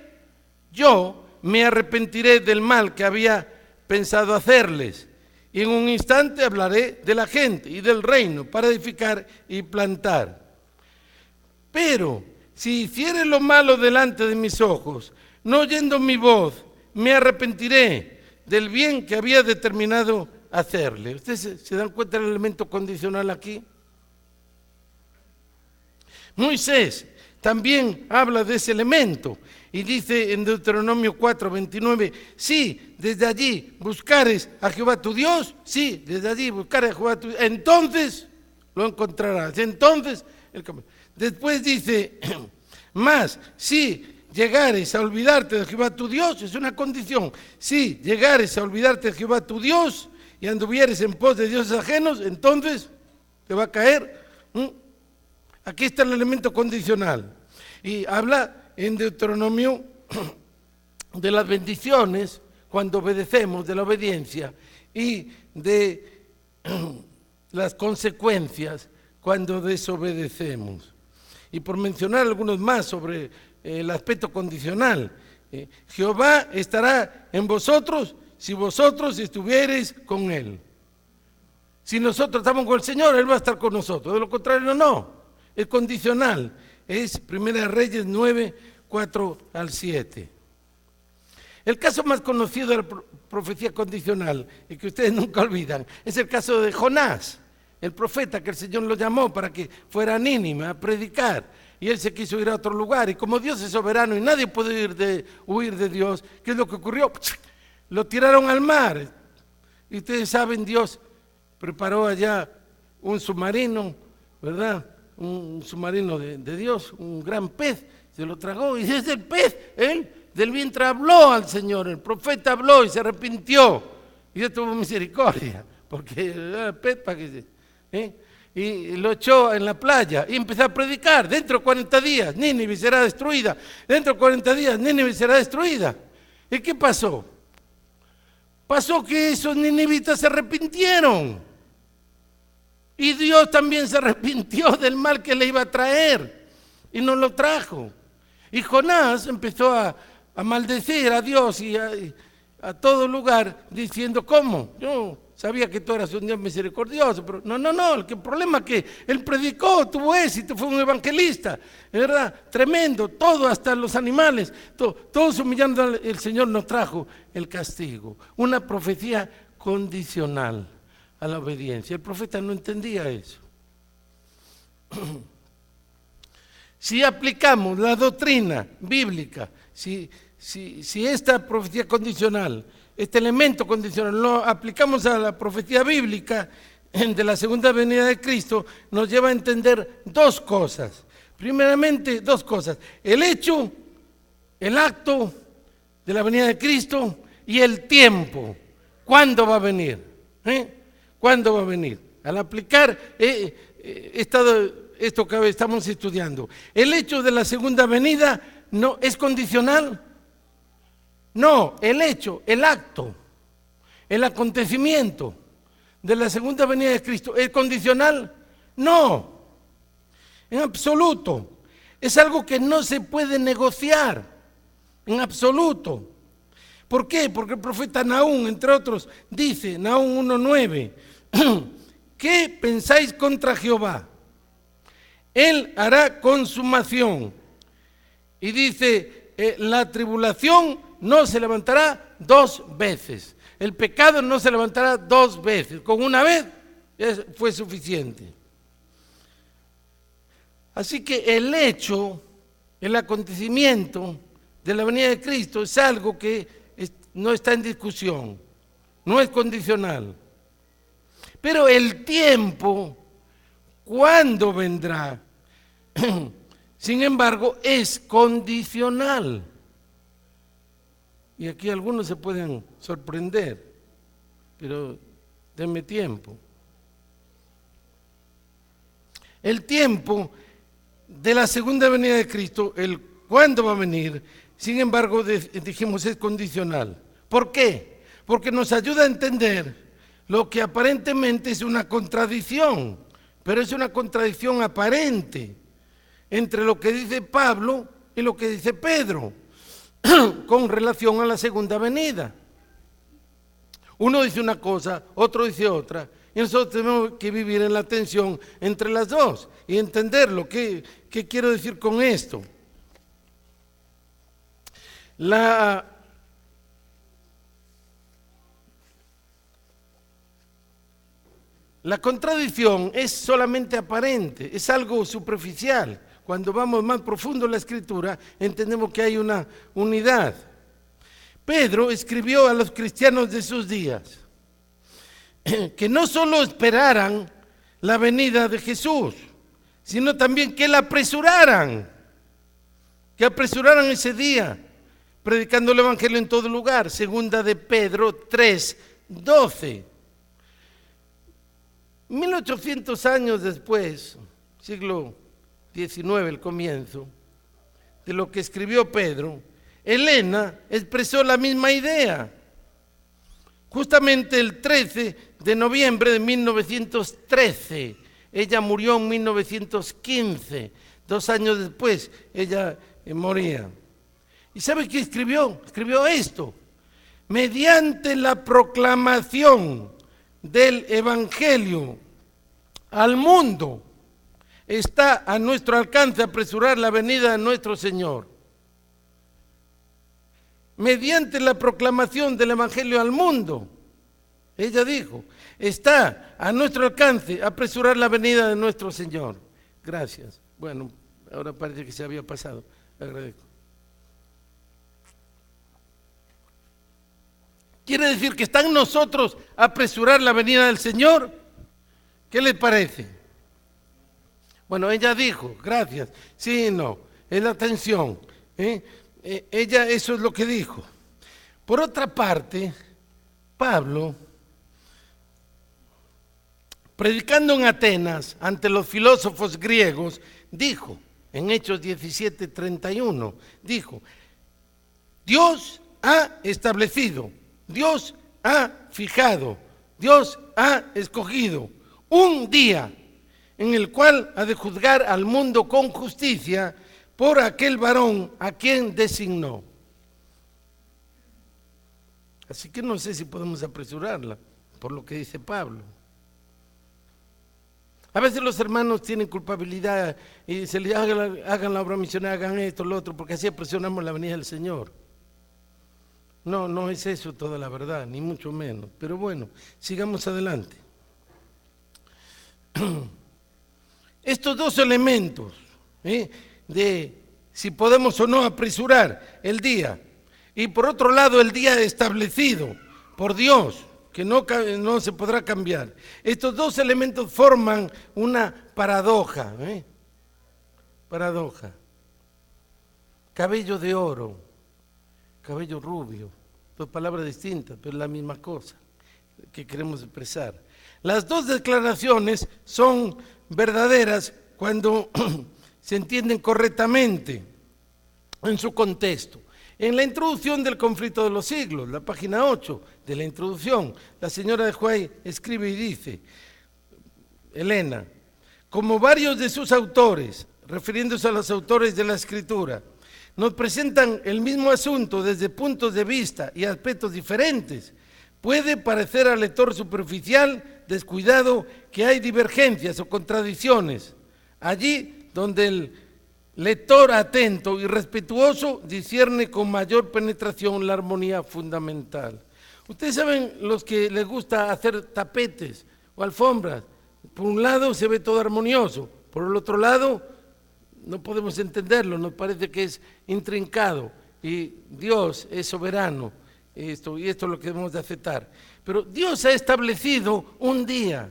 yo me arrepentiré del mal que había pensado hacerles, y en un instante hablaré de la gente y del reino para edificar y plantar. Pero si hiciere lo malo delante de mis ojos, no oyendo mi voz, me arrepentiré del bien que había determinado hacerle. ¿Ustedes se dan cuenta del elemento condicional aquí? Moisés también habla de ese elemento y dice en Deuteronomio 4:29, sí, desde allí buscares a Jehová tu Dios, sí, desde allí buscares a Jehová tu Dios, entonces lo encontrarás. Entonces, después dice, más, si llegares a olvidarte de Jehová tu Dios, es una condición, si llegares a olvidarte de Jehová tu Dios y anduvieres en pos de dioses ajenos, entonces te va a caer. Aquí está el elemento condicional. Y habla en Deuteronomio de las bendiciones cuando obedecemos, de la obediencia, y de las consecuencias cuando desobedecemos. Y por mencionar algunos más sobre el aspecto condicional, Jehová estará en vosotros si vosotros estuviereis con Él. Si nosotros estamos con el Señor, Él va a estar con nosotros. De lo contrario, no. El condicional es 1 Reyes 9, 4 al 7. El caso más conocido de la profecía condicional, y que ustedes nunca olvidan, es el caso de Jonás, el profeta que el Señor lo llamó para que fuera a Nínive a predicar. Y él se quiso ir a otro lugar, y como Dios es soberano y nadie puede huir de Dios, ¿qué es lo que ocurrió? lo tiraron al mar. Y ustedes saben, Dios preparó allá un submarino, ¿verdad? Un submarino de Dios, un gran pez, se lo tragó. Y desde el pez, él del vientre habló al Señor, el profeta habló y se arrepintió. Y Dios tuvo misericordia, porque era el pez para que y lo echó en la playa y empezó a predicar. Dentro de 40 días, Nínive será destruida. Dentro de 40 días, Nínive será destruida. ¿Y qué pasó? Pasó que esos ninivitas se arrepintieron. Y Dios también se arrepintió del mal que le iba a traer. Y no lo trajo. Y Jonás empezó a maldecir a Dios y a todo lugar diciendo, ¿cómo? Yo sabía que tú eras un Dios misericordioso, pero no, el problema es que él predicó, tuvo éxito, fue un evangelista, ¿verdad? Tremendo, todo, hasta los animales, todos humillando, el Señor nos trajo el castigo, una profecía condicional a la obediencia. El profeta no entendía eso. Si aplicamos la doctrina bíblica, si esta profecía condicional, este elemento condicional, lo aplicamos a la profecía bíblica de la segunda venida de Cristo, nos lleva a entender dos cosas. Primeramente, dos cosas: el hecho, el acto de la venida de Cristo y el tiempo. ¿Cuándo va a venir? ¿Cuándo va a venir? Al aplicar esto que estamos estudiando, el hecho de la segunda venida no es condicional. No, el hecho, el acto, el acontecimiento de la segunda venida de Cristo, ¿es condicional? No, en absoluto. Es algo que no se puede negociar, en absoluto. ¿Por qué? Porque el profeta Nahum, entre otros, dice, Nahum 1:9, ¿qué pensáis contra Jehová? Él hará consumación. Y dice, la tribulación no se levantará dos veces. El pecado no se levantará dos veces. Con una vez fue suficiente. Así que el hecho, el acontecimiento de la venida de Cristo es algo que no está en discusión, no es condicional. Pero el tiempo, ¿cuándo vendrá? Sin embargo, es condicional. Y aquí algunos se pueden sorprender, pero denme tiempo. El tiempo de la segunda venida de Cristo, el cuándo va a venir, sin embargo, dijimos, es condicional. ¿Por qué? Porque nos ayuda a entender lo que aparentemente es una contradicción, pero es una contradicción aparente entre lo que dice Pablo y lo que dice Pedro con relación a la segunda venida. Uno dice una cosa, otro dice otra, y nosotros tenemos que vivir en la tensión entre las dos y entenderlo. ¿Qué quiero decir con esto? La contradicción es solamente aparente, es algo superficial. Cuando vamos más profundo en la Escritura, entendemos que hay una unidad. Pedro escribió a los cristianos de sus días que no solo esperaran la venida de Jesús, sino también que la apresuraran, ese día, predicando el Evangelio en todo lugar. Segunda de Pedro 3:12. 1800 años después, siglo XIX, el comienzo de lo que escribió Pedro, Elena expresó la misma idea. Justamente el 13 de noviembre de 1913, ella murió en 1915, 2 años después ella moría. ¿Y sabe qué escribió? Escribió esto: mediante la proclamación del Evangelio al mundo, está a nuestro alcance apresurar la venida de nuestro Señor. Mediante la proclamación del Evangelio al mundo, ella dijo, está a nuestro alcance apresurar la venida de nuestro Señor. Gracias. Bueno, ahora parece que se había pasado. Agradezco. ¿Quiere decir que está en nosotros apresurar la venida del Señor? ¿Qué les parece? Bueno, ella dijo, gracias. Sí, no, es la atención. Ella eso es lo que dijo. Por otra parte, Pablo, predicando en Atenas ante los filósofos griegos, dijo, en Hechos 17:31, dijo, Dios ha establecido, Dios ha fijado, Dios ha escogido un día en el cual ha de juzgar al mundo con justicia por aquel varón a quien designó. Así que no sé si podemos apresurarla por lo que dice Pablo. A veces los hermanos tienen culpabilidad y se les hagan la obra misionera, hagan esto, lo otro, porque así apresuramos la venida del Señor. No, no es eso toda la verdad, ni mucho menos. Pero bueno, sigamos adelante. Estos dos elementos, de si podemos o no apresurar el día, y por otro lado el día establecido por Dios, que no se podrá cambiar. Estos dos elementos forman una paradoja. Paradoja. Cabello de oro, cabello rubio, dos palabras distintas, pero la misma cosa que queremos expresar. Las dos declaraciones son verdaderas cuando se entienden correctamente en su contexto. En la introducción del conflicto de los siglos, la página 8 de la introducción, la señora de Huay escribe y dice, Elena, como varios de sus autores, refiriéndose a los autores de la Escritura, nos presentan el mismo asunto desde puntos de vista y aspectos diferentes, puede parecer al lector superficial, descuidado, que hay divergencias o contradicciones, allí donde el lector atento y respetuoso discierne con mayor penetración la armonía fundamental. Ustedes saben los que les gusta hacer tapetes o alfombras, por un lado se ve todo armonioso, por el otro lado no podemos entenderlo, nos parece que es intrincado y Dios es soberano, y esto es lo que debemos de aceptar. Pero Dios ha establecido un día,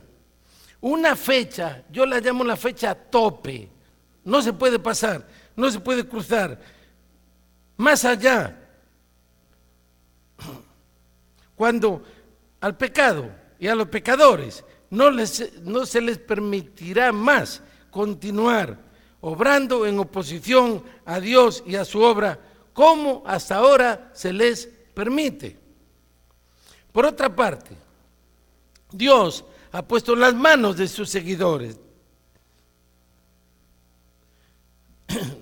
una fecha, yo la llamo la fecha tope. No se puede pasar, no se puede cruzar. Más allá, cuando al pecado y a los pecadores no se les permitirá más continuar obrando en oposición a Dios y a su obra, como hasta ahora se les permite. Por otra parte, Dios ha puesto en las manos de sus seguidores,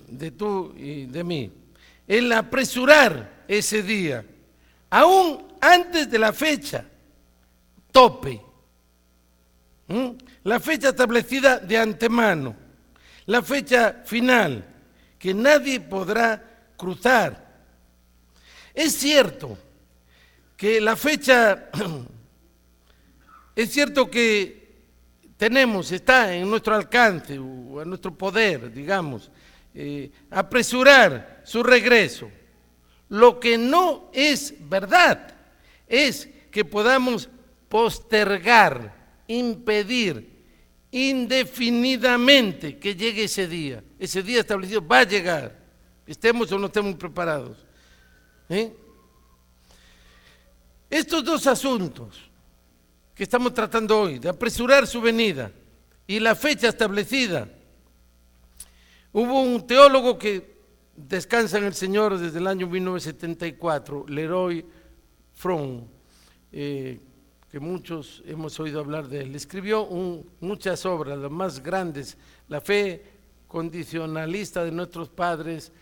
de tú y de mí, el apresurar ese día, aún antes de la fecha tope, la fecha establecida de antemano, la fecha final, que nadie podrá cruzar. Es cierto que la fecha, es cierto que tenemos, está en nuestro alcance o a nuestro poder, digamos, apresurar su regreso. Lo que no es verdad es que podamos postergar, impedir indefinidamente que llegue ese día. Ese día establecido va a llegar, estemos o no estemos preparados. Estos dos asuntos que estamos tratando hoy, de apresurar su venida y la fecha establecida, hubo un teólogo que descansa en el Señor desde el año 1974, Leroy Fromm, que muchos hemos oído hablar de él. Escribió muchas obras, las más grandes, La fe condicionalista de nuestros padres,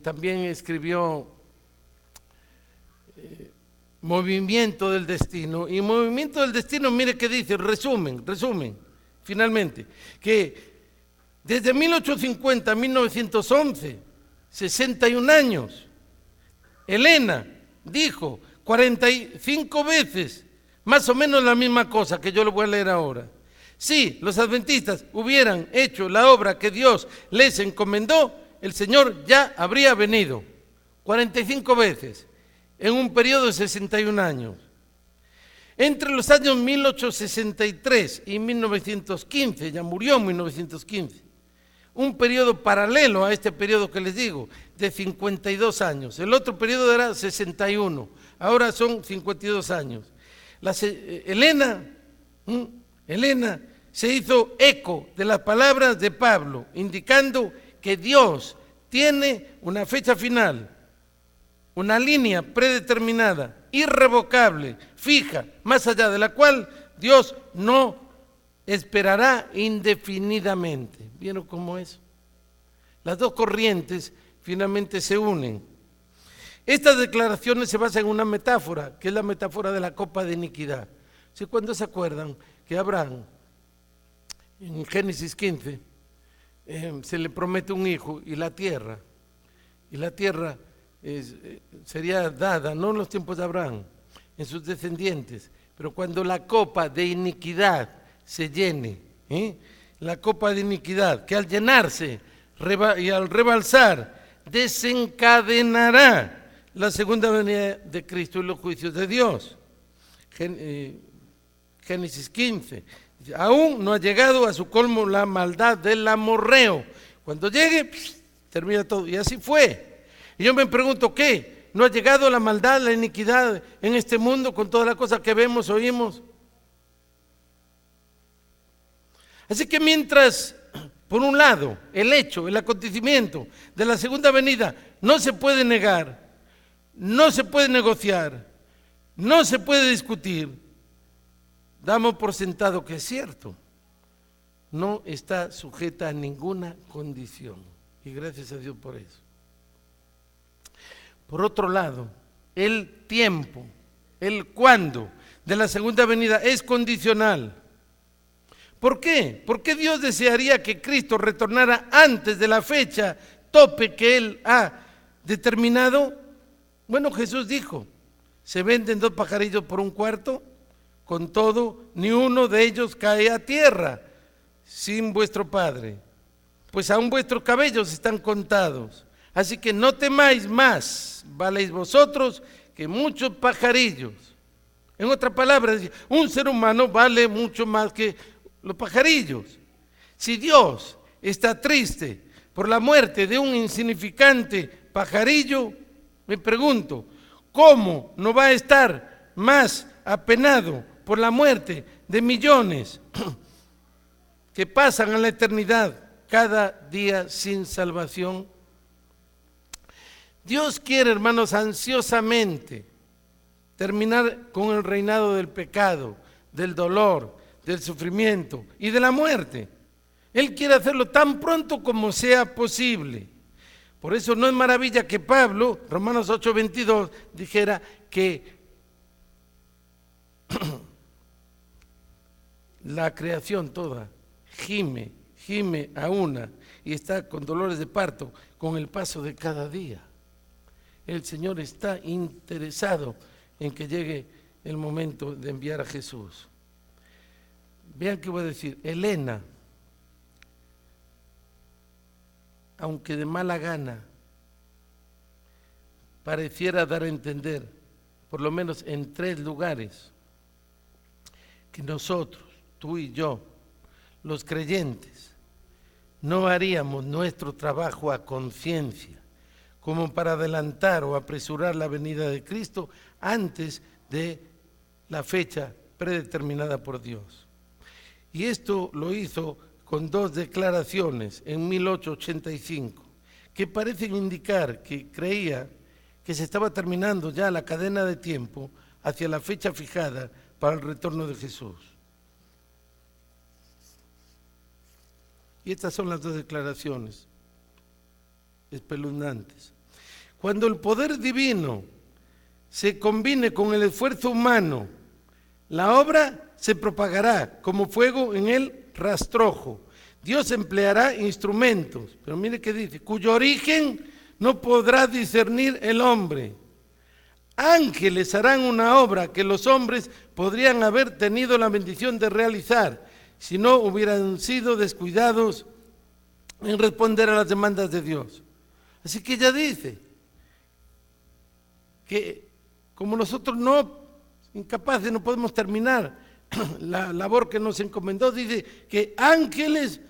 también escribió Movimiento del Destino, y Movimiento del Destino, mire qué dice, resumen, finalmente, que desde 1850 a 1911, 61 años, Elena dijo 45 veces, más o menos la misma cosa que yo le voy a leer ahora. Si los adventistas hubieran hecho la obra que Dios les encomendó, el Señor ya habría venido. 45 veces. en un periodo de 61 años. Entre los años 1863 y 1915, ya murió en 1915, un periodo paralelo a este periodo que les digo, de 52 años. El otro periodo era 61, ahora son 52 años. Elena se hizo eco de las palabras de Pablo, indicando que Dios tiene una fecha final, una línea predeterminada, irrevocable, fija, más allá de la cual Dios no esperará indefinidamente. ¿Vieron cómo es? Las dos corrientes finalmente se unen. Estas declaraciones se basan en una metáfora, que es la metáfora de la copa de iniquidad. ¿Sí? Cuando se acuerdan que Abraham, en Génesis 15, se le promete un hijo y la tierra sería dada, no en los tiempos de Abraham, en sus descendientes, pero cuando la copa de iniquidad se llene, la copa de iniquidad, que al llenarse y al rebalsar, desencadenará la segunda venida de Cristo y los juicios de Dios. Génesis 15, aún no ha llegado a su colmo la maldad del amorreo. Cuando llegue, termina todo, y así fue. Y yo me pregunto, ¿qué? ¿No ha llegado la maldad, la iniquidad en este mundo con todas las cosas que vemos, oímos? Así que mientras, por un lado, el hecho, el acontecimiento de la segunda venida no se puede negar, no se puede negociar, no se puede discutir, damos por sentado que es cierto, no está sujeta a ninguna condición, y gracias a Dios por eso. Por otro lado, el tiempo, el cuándo de la segunda venida es condicional. ¿Por qué? ¿Por qué Dios desearía que Cristo retornara antes de la fecha tope que Él ha determinado? Bueno, Jesús dijo, ¿se venden 2 pajarillos por un cuarto? Con todo, ni uno de ellos cae a tierra sin vuestro Padre, pues aún vuestros cabellos están contados. Así que no temáis más, valéis vosotros que muchos pajarillos. En otras palabras, un ser humano vale mucho más que los pajarillos. Si Dios está triste por la muerte de un insignificante pajarillo, me pregunto, ¿cómo no va a estar más apenado por la muerte de millones que pasan a la eternidad cada día sin salvación? Dios quiere, hermanos, ansiosamente terminar con el reinado del pecado, del dolor, del sufrimiento y de la muerte. Él quiere hacerlo tan pronto como sea posible. Por eso no es maravilla que Pablo, Romanos 8:22, dijera que la creación toda gime a una y está con dolores de parto con el paso de cada día. El Señor está interesado en que llegue el momento de enviar a Jesús. Vean qué voy a decir. Elena, aunque de mala gana, pareciera dar a entender, por lo menos en 3 lugares, que nosotros, tú y yo, los creyentes, no haríamos nuestro trabajo a conciencia, como para adelantar o apresurar la venida de Cristo antes de la fecha predeterminada por Dios. Y esto lo hizo con 2 declaraciones en 1885, que parecen indicar que creía que se estaba terminando ya la cadena de tiempo hacia la fecha fijada para el retorno de Jesús. Y estas son las 2 declaraciones espeluznantes. Cuando el poder divino se combine con el esfuerzo humano, la obra se propagará como fuego en el rastrojo. Dios empleará instrumentos, pero mire qué dice, cuyo origen no podrá discernir el hombre. Ángeles harán una obra que los hombres podrían haber tenido la bendición de realizar si no hubieran sido descuidados en responder a las demandas de Dios. Así que ella dice que como nosotros incapaces, no podemos terminar la labor que nos encomendó, dice que ángeles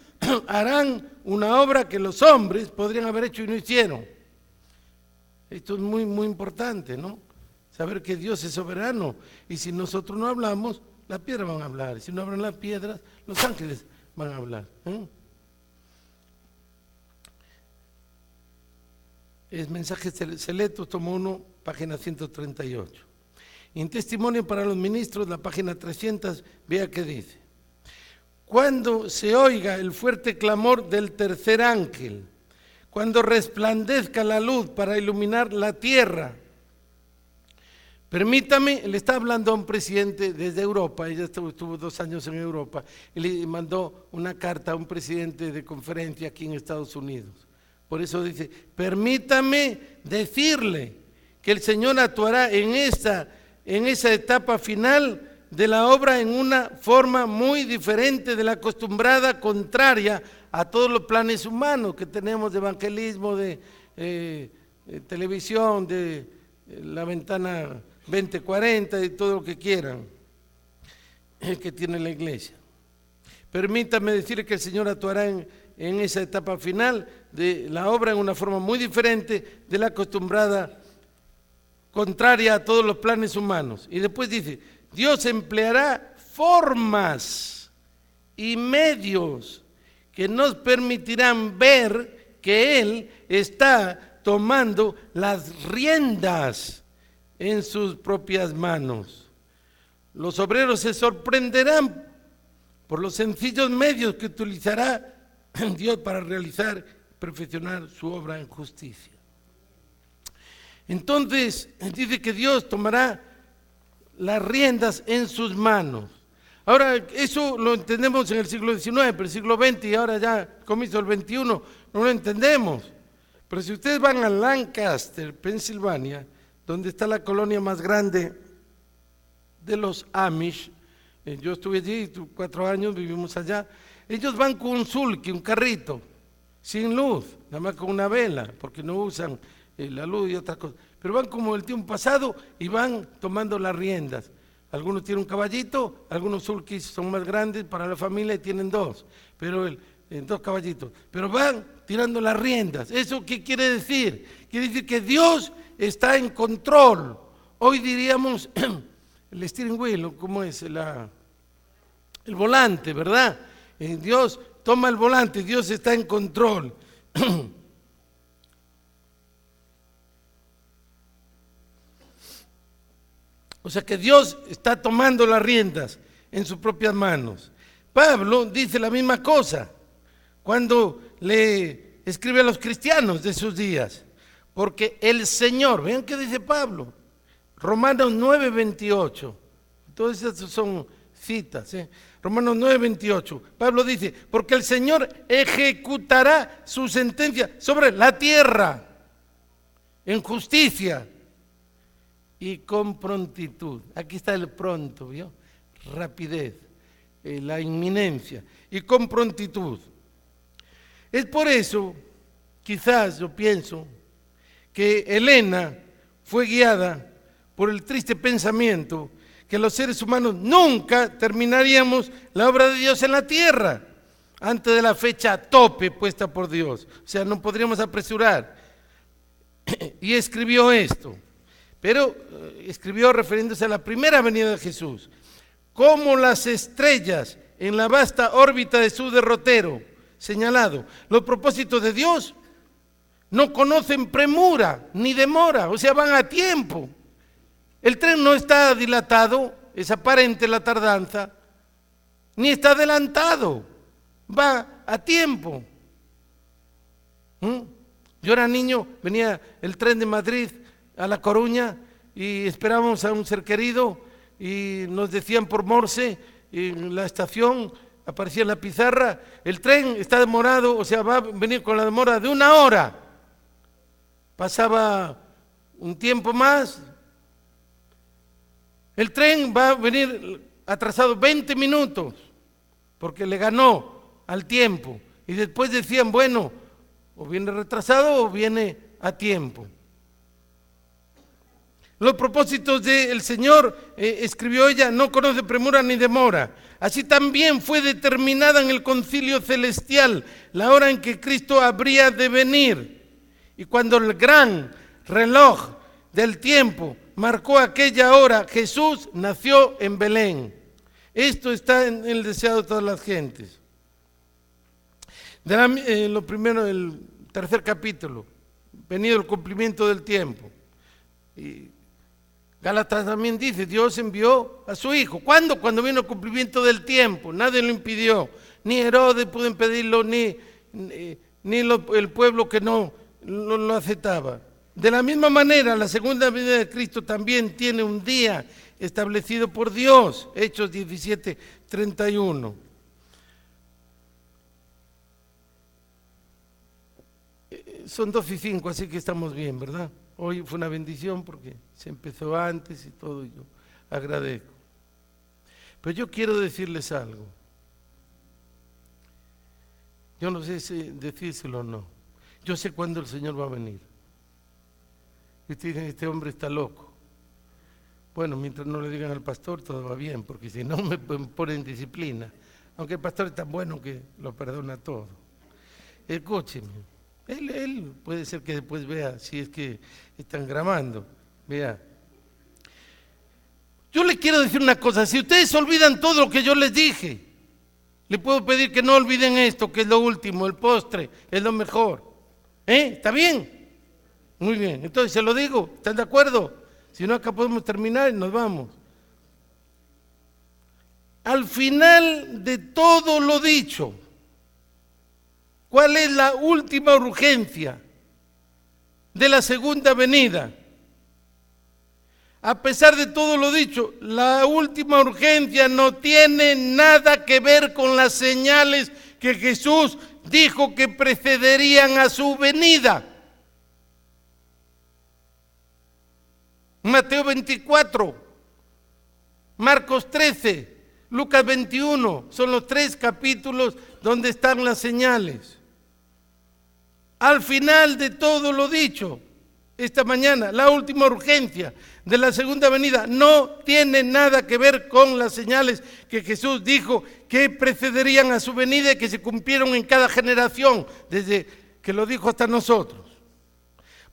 harán una obra que los hombres podrían haber hecho y no hicieron. Esto es muy, muy importante, ¿no? Saber que Dios es soberano, y si nosotros no hablamos, las piedras van a hablar, si no hablan las piedras, los ángeles van a hablar. Es Mensajes Selectos, tomo 1, página 138. En Testimonio para los Ministros, la página 300, vea qué dice. Cuando se oiga el fuerte clamor del tercer ángel, cuando resplandezca la luz para iluminar la tierra. Permítame, le está hablando a un presidente desde Europa, ella estuvo 2 años en Europa, y le mandó una carta a un presidente de conferencia aquí en Estados Unidos. Por eso dice, permítame decirle que el Señor actuará en esa etapa final de la obra en una forma muy diferente de la acostumbrada, contraria a todos los planes humanos que tenemos de evangelismo, de televisión, de la ventana 2040 y todo lo que quieran que tiene la iglesia. Permítame decirle que el Señor actuará en esa etapa final de la obra en una forma muy diferente de la acostumbrada, contraria a todos los planes humanos. Y después dice, Dios empleará formas y medios que nos permitirán ver que Él está tomando las riendas en sus propias manos. Los obreros se sorprenderán por los sencillos medios que utilizará Dios para realizar y perfeccionar su obra en justicia. Entonces, dice que Dios tomará las riendas en sus manos. Ahora, eso lo entendemos en el siglo XIX, pero el siglo XX y ahora ya comienzo del XXI, no lo entendemos. Pero si ustedes van a Lancaster, Pensilvania, donde está la colonia más grande de los Amish, yo estuve allí 4 años, vivimos allá, ellos van con un sulky, un carrito, sin luz, nada más con una vela, porque no usan la luz y otras cosas, pero van como el tiempo pasado y van tomando las riendas. Algunos tienen un caballito, algunos sulkys son más grandes para la familia y tienen 2, pero 2 caballitos, pero van tirando las riendas. ¿Eso qué quiere decir? Quiere decir que Dios está en control. Hoy diríamos el steering wheel, ¿cómo es? El volante, ¿verdad? Dios toma el volante, Dios está en control. O sea que Dios está tomando las riendas en sus propias manos. Pablo dice la misma cosa cuando le escribe a los cristianos de sus días. Porque el Señor, vean qué dice Pablo, Romanos 9:28. Todas esas son citas, Romanos 9:28. Pablo dice, porque el Señor ejecutará su sentencia sobre la tierra en justicia y con prontitud. Aquí está el pronto, ¿vio? Rapidez, la inminencia, y con prontitud. Es por eso, quizás yo pienso, que Elena fue guiada por el triste pensamiento que los seres humanos nunca terminaríamos la obra de Dios en la tierra antes de la fecha tope puesta por Dios. O sea, no podríamos apresurar. Y escribió esto. Pero escribió refiriéndose a la primera venida de Jesús. Como las estrellas en la vasta órbita de su derrotero señalado, los propósitos de Dios no conocen premura ni demora, o sea, van a tiempo. El tren no está dilatado, es aparente la tardanza, ni está adelantado, va a tiempo. Yo era niño, venía el tren de Madrid a La Coruña y esperábamos a un ser querido y nos decían por Morse en la estación, aparecía en la pizarra, el tren está demorado, o sea, va a venir con la demora de 1 hora. Pasaba un tiempo más, el tren va a venir atrasado 20 minutos, porque le ganó al tiempo. Y después decían, bueno, o viene retrasado o viene a tiempo. Los propósitos del Señor, escribió ella, no conoce premura ni demora. Así también fue determinada en el concilio celestial la hora en que Cristo habría de venir. Y cuando el gran reloj del tiempo marcó aquella hora, Jesús nació en Belén. Esto está en el deseo de todas las gentes. Lo primero, el tercer capítulo, venido el cumplimiento del tiempo. Y Gálatas también dice, Dios envió a su Hijo. ¿Cuándo? Cuando vino el cumplimiento del tiempo. Nadie lo impidió. Ni Herodes pudo impedirlo, ni el pueblo que no lo aceptaba. De la misma manera, la segunda venida de Cristo también tiene un día establecido por Dios. Hechos 17:31. Son 2:05, así que estamos bien, ¿verdad? Hoy fue una bendición porque se empezó antes y todo, y yo agradezco. Pero yo quiero decirles algo. Yo no sé si decírselo o no. Yo sé cuándo el Señor va a venir. Y ustedes dicen, este hombre está loco. Bueno, mientras no le digan al pastor, todo va bien, porque si no me ponen disciplina. Aunque el pastor es tan bueno que lo perdona todo. Escúcheme. Él puede ser que después vea si es que están grabando. Vea. Yo le quiero decir una cosa, si ustedes olvidan todo lo que yo les dije, le puedo pedir que no olviden esto, que es lo último, el postre, es lo mejor. ¿Está bien? Muy bien, entonces se lo digo, ¿están de acuerdo? Si no, acá podemos terminar y nos vamos. Al final de todo lo dicho, ¿cuál es la última urgencia de la segunda venida? A pesar de todo lo dicho, la última urgencia no tiene nada que ver con las señales que Jesús dijo que precederían a su venida. Mateo 24, Marcos 13, Lucas 21, son los 3 capítulos donde están las señales. Al final de todo lo dicho esta mañana, la última urgencia de la segunda venida no tiene nada que ver con las señales que Jesús dijo que precederían a su venida y que se cumplieron en cada generación, desde que lo dijo hasta nosotros.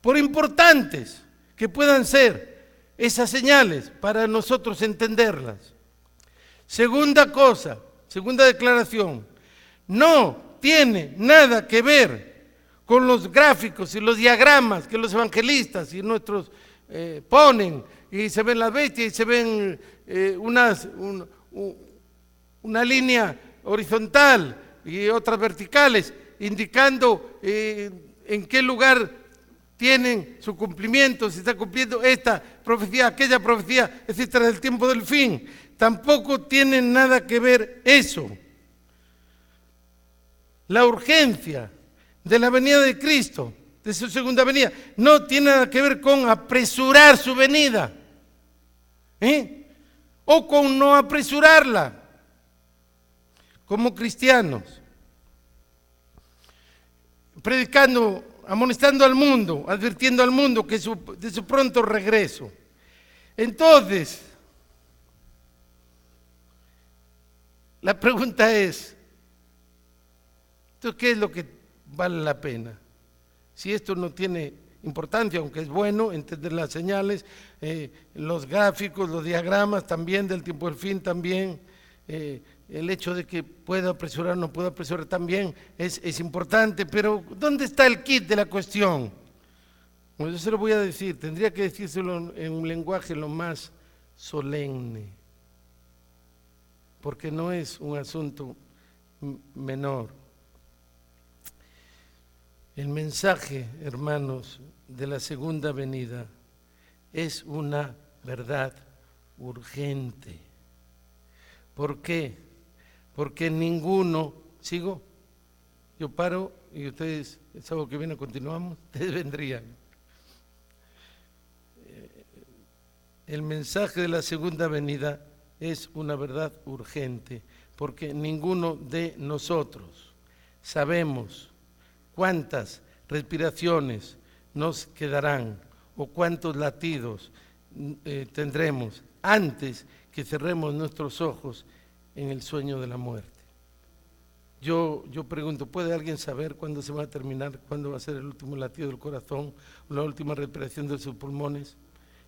Por importantes que puedan ser esas señales para nosotros entenderlas. Segunda cosa, segunda declaración, no tiene nada que ver con los gráficos y los diagramas que los evangelistas y nuestros ponen, y se ven las bestias y se ven una línea horizontal y otras verticales, indicando en qué lugar tienen su cumplimiento, si está cumpliendo esta profecía, aquella profecía, etcétera, del tiempo del fin. Tampoco tiene nada que ver eso. La urgencia de la venida de Cristo, de su segunda venida, no tiene nada que ver con apresurar su venida, o con no apresurarla. Como cristianos, predicando, amonestando al mundo, advirtiendo al mundo de su pronto regreso. Entonces, la pregunta es, ¿qué es lo que vale la pena? Si esto no tiene importancia, aunque es bueno entender las señales, los gráficos, los diagramas también del tiempo del fin también, el hecho de que pueda apresurar o no pueda apresurar también es importante, pero ¿dónde está el kit de la cuestión? Bueno, yo se lo voy a decir, tendría que decírselo en un lenguaje lo más solemne, porque no es un asunto menor. El mensaje, hermanos, de la segunda venida es una verdad urgente. ¿Por qué? Porque ninguno, ¿sigo? Yo paro y ustedes, el sábado que viene continuamos, ustedes vendrían. El mensaje de la segunda venida es una verdad urgente, porque ninguno de nosotros sabemos cuántas respiraciones nos quedarán o cuántos latidos tendremos antes que cerremos nuestros ojos en el sueño de la muerte. Yo pregunto, ¿puede alguien saber cuándo se va a terminar, cuándo va a ser el último latido del corazón, la última respiración de sus pulmones?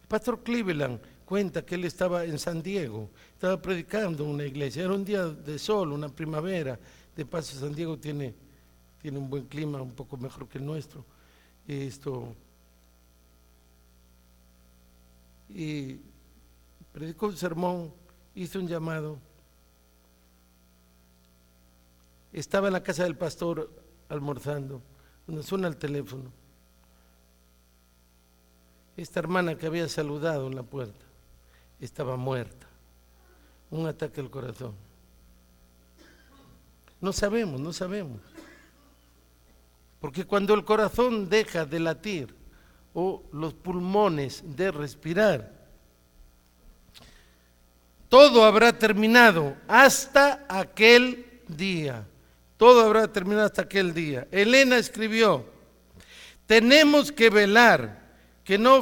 El pastor Cleveland cuenta que él estaba en San Diego, estaba predicando en una iglesia, era un día de sol, una primavera. De paso, San Diego tiene un buen clima, un poco mejor que el nuestro. Y predicó un sermón, hizo un llamado. Estaba en la casa del pastor almorzando, cuando suena el teléfono. Esta hermana que había saludado en la puerta estaba muerta, un ataque al corazón. No sabemos. Porque cuando el corazón deja de latir o los pulmones de respirar, todo habrá terminado hasta aquel día. Todo habrá terminado hasta aquel día. Elena escribió: tenemos que velar, que no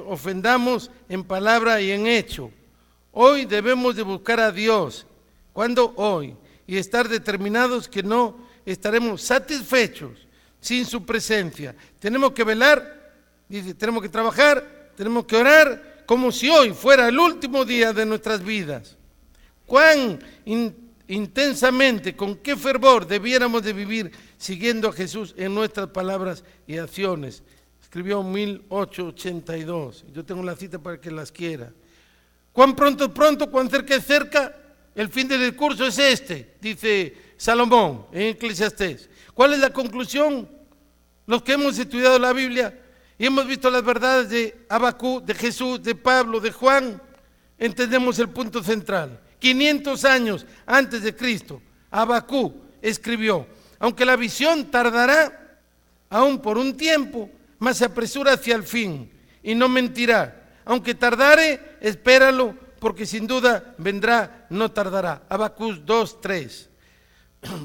ofendamos en palabra y en hecho. Hoy debemos de buscar a Dios. ¿Cuándo? Hoy. Y estar determinados que no estaremos satisfechos sin su presencia. Tenemos que velar, dice, tenemos que trabajar, tenemos que orar, como si hoy fuera el último día de nuestras vidas. Cuán intensamente, con qué fervor debiéramos de vivir siguiendo a Jesús en nuestras palabras y acciones. Escribió en 1882, yo tengo la cita para que las quiera. Cuán pronto, cuán cerca es cerca, el fin del discurso es este, dice Salomón en Eclesiastés. ¿Cuál es la conclusión? Los que hemos estudiado la Biblia y hemos visto las verdades de Habacuc, de Jesús, de Pablo, de Juan, entendemos el punto central. 500 años antes de Cristo, Habacuc escribió: aunque la visión tardará aún por un tiempo, mas se apresura hacia el fin y no mentirá. Aunque tardare, espéralo, porque sin duda vendrá, no tardará. Habacuc 2:3.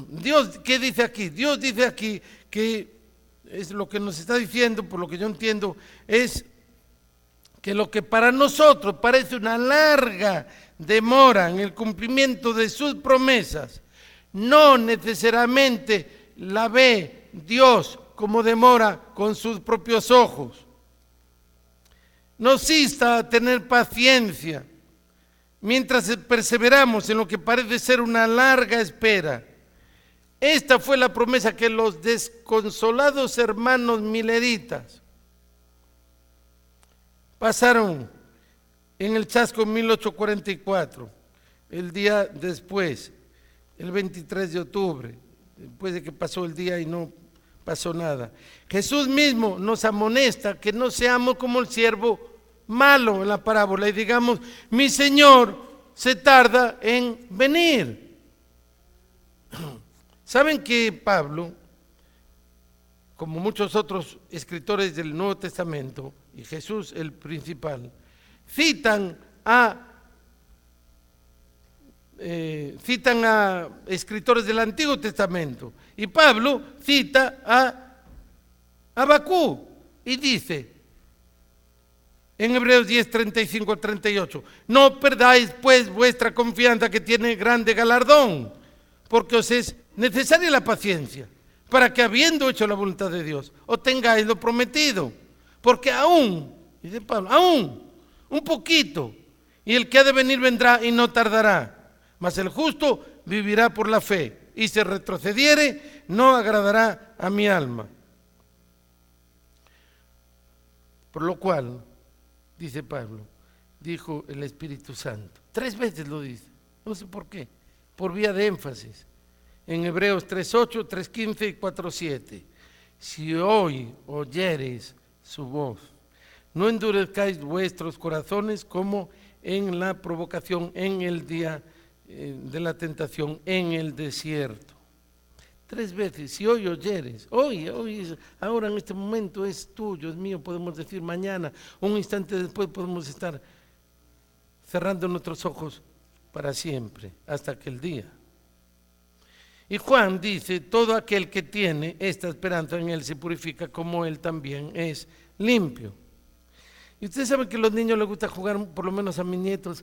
Dios, ¿qué dice aquí? Dios dice aquí que es lo que nos está diciendo, por lo que yo entiendo, es que lo que para nosotros parece una larga demora en el cumplimiento de sus promesas, no necesariamente la ve Dios como demora con sus propios ojos. Nos insta a tener paciencia mientras perseveramos en lo que parece ser una larga espera. Esta fue la promesa que los desconsolados hermanos mileritas pasaron en el chasco en 1844, el día después, el 23 de octubre, después de que pasó el día y no pasó nada. Jesús mismo nos amonesta que no seamos como el siervo malo en la parábola y digamos: mi Señor se tarda en venir. ¿Saben que Pablo, como muchos otros escritores del Nuevo Testamento, y Jesús el principal, citan a escritores del Antiguo Testamento? Y Pablo cita a Habacuc y dice en Hebreos 10, 35 al 38: no perdáis pues vuestra confianza, que tiene grande galardón, porque os es necesaria la paciencia, para que, habiendo hecho la voluntad de Dios, obtengáis lo prometido. Porque aún, dice Pablo, aún un poquito, y el que ha de venir vendrá y no tardará. Mas el justo vivirá por la fe, y si retrocediere, no agradará a mi alma. Por lo cual, dice Pablo, dijo el Espíritu Santo, 3 veces lo dice, no sé por qué, por vía de énfasis, en Hebreos 3:8, 3:15 y 4:7. Si hoy oyereis su voz, no endurezcáis vuestros corazones como en la provocación, en el día de la tentación, en el desierto. 3 veces, si hoy oyeres, hoy, ahora en este momento es tuyo, es mío, podemos decir mañana, un instante después podemos estar cerrando nuestros ojos para siempre, hasta aquel día. Y Juan dice: todo aquel que tiene esta esperanza en él se purifica como él también es limpio. Y ustedes saben que a los niños les gusta jugar, por lo menos a mis nietos,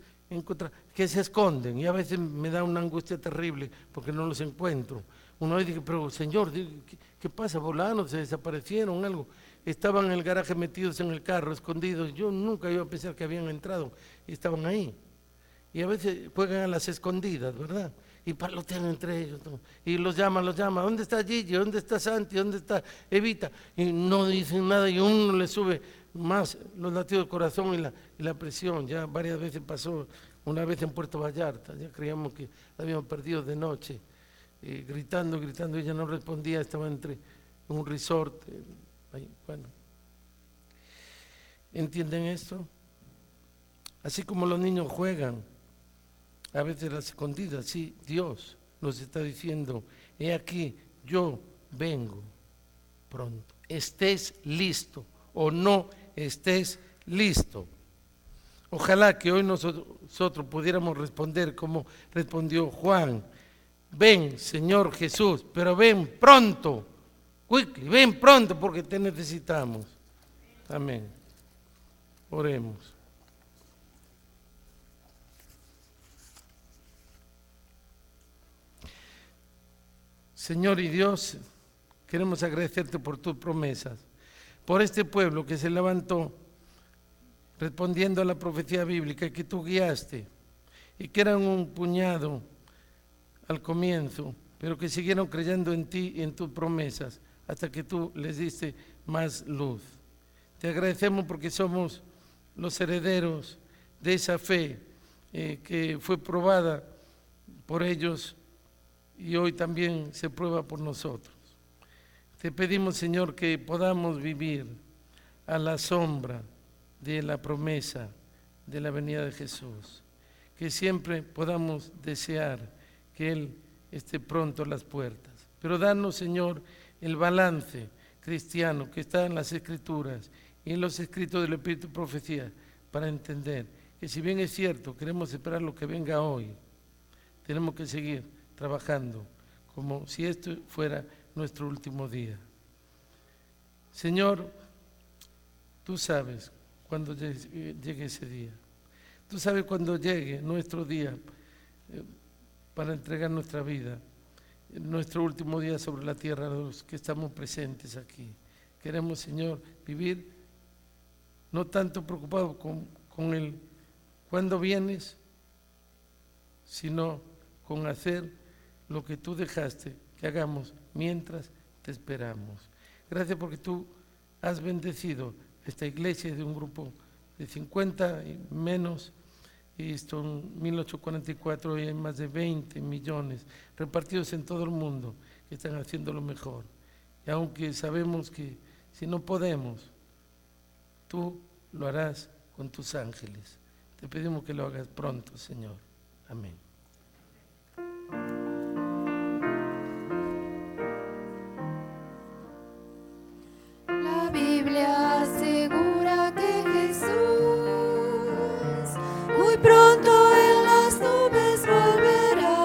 que se esconden. Y a veces me da una angustia terrible porque no los encuentro. Una vez dije, pero señor, ¿qué pasa? ¿Volaron? ¿Se desaparecieron? Algo. Estaban en el garaje metidos en el carro, escondidos. Yo nunca iba a pensar que habían entrado y estaban ahí. Y a veces juegan a las escondidas, ¿verdad? Y palotean entre ellos, ¿no? Y los llama, ¿dónde está Gigi? ¿Dónde está Santi? ¿Dónde está Evita? Y no dicen nada y uno le sube más los latidos del corazón y la presión. Ya varias veces pasó, una vez en Puerto Vallarta, ya creíamos que la habíamos perdido de noche, gritando, ella no respondía, estaba entre un resort, ahí, bueno. ¿Entienden esto? Así como los niños juegan, a veces las escondidas, sí, Dios nos está diciendo, he aquí, yo vengo pronto, estés listo o no estés listo. Ojalá que hoy nosotros pudiéramos responder como respondió Juan, ven Señor Jesús, pero ven pronto, quickly, ven pronto porque te necesitamos. Amén. Oremos. Señor y Dios, queremos agradecerte por tus promesas, por este pueblo que se levantó respondiendo a la profecía bíblica que tú guiaste y que eran un puñado al comienzo, pero que siguieron creyendo en ti y en tus promesas hasta que tú les diste más luz. Te agradecemos porque somos los herederos de esa fe que fue probada por ellos y hoy también se prueba por nosotros. Te pedimos, Señor, que podamos vivir a la sombra de la promesa de la venida de Jesús, que siempre podamos desear que Él esté pronto a las puertas. Pero danos, Señor, el balance cristiano que está en las Escrituras y en los escritos del Espíritu de Profecía para entender que si bien es cierto, queremos esperar lo que venga hoy, tenemos que seguir trabajando como si esto fuera nuestro último día. Señor, tú sabes cuando llegue ese día. Tú sabes cuando llegue nuestro día para entregar nuestra vida, nuestro último día sobre la tierra, los que estamos presentes aquí. Queremos, Señor, vivir no tanto preocupados con el cuándo vienes, sino con hacer lo que tú dejaste que hagamos mientras te esperamos. Gracias porque tú has bendecido esta iglesia de un grupo de 50 y menos, y esto en 1844 y hay más de 20 millones repartidos en todo el mundo que están haciendo lo mejor. Y aunque sabemos que si no podemos, tú lo harás con tus ángeles. Te pedimos que lo hagas pronto, Señor. Amén. La Biblia asegura que Jesús muy pronto en las nubes volverá.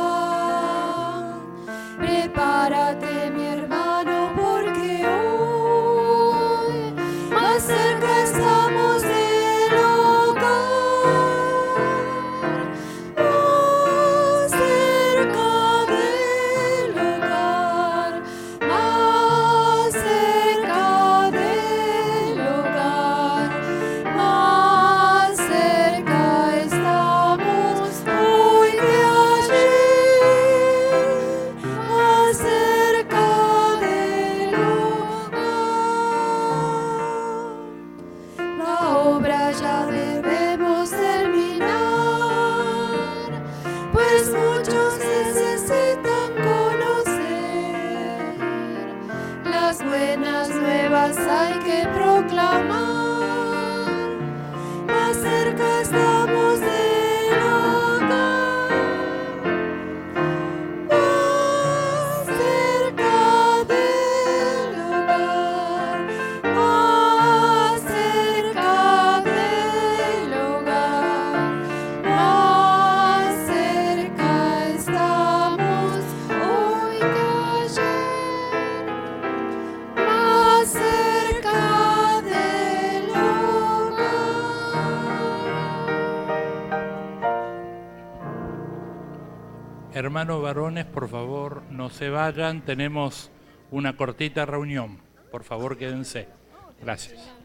Prepárate, mi hermano, porque hoy más cerca estamos del hogar. Más cerca del hogar. Más cerca del hogar. Más cerca estamos hoy que ayer. Más cerca del hogar. La obra ya debemos terminar, pues muchos necesitan conocer. Las buenas nuevas hay que proclamar. Más cerca estamos del hogar. Más cerca del hogar. Más cerca del hogar. Más cerca estamos hoy que ayer. Más cerca del Hermanos varones, por favor, no se vayan. Tenemos una cortita reunión. Por favor, quédense. Gracias.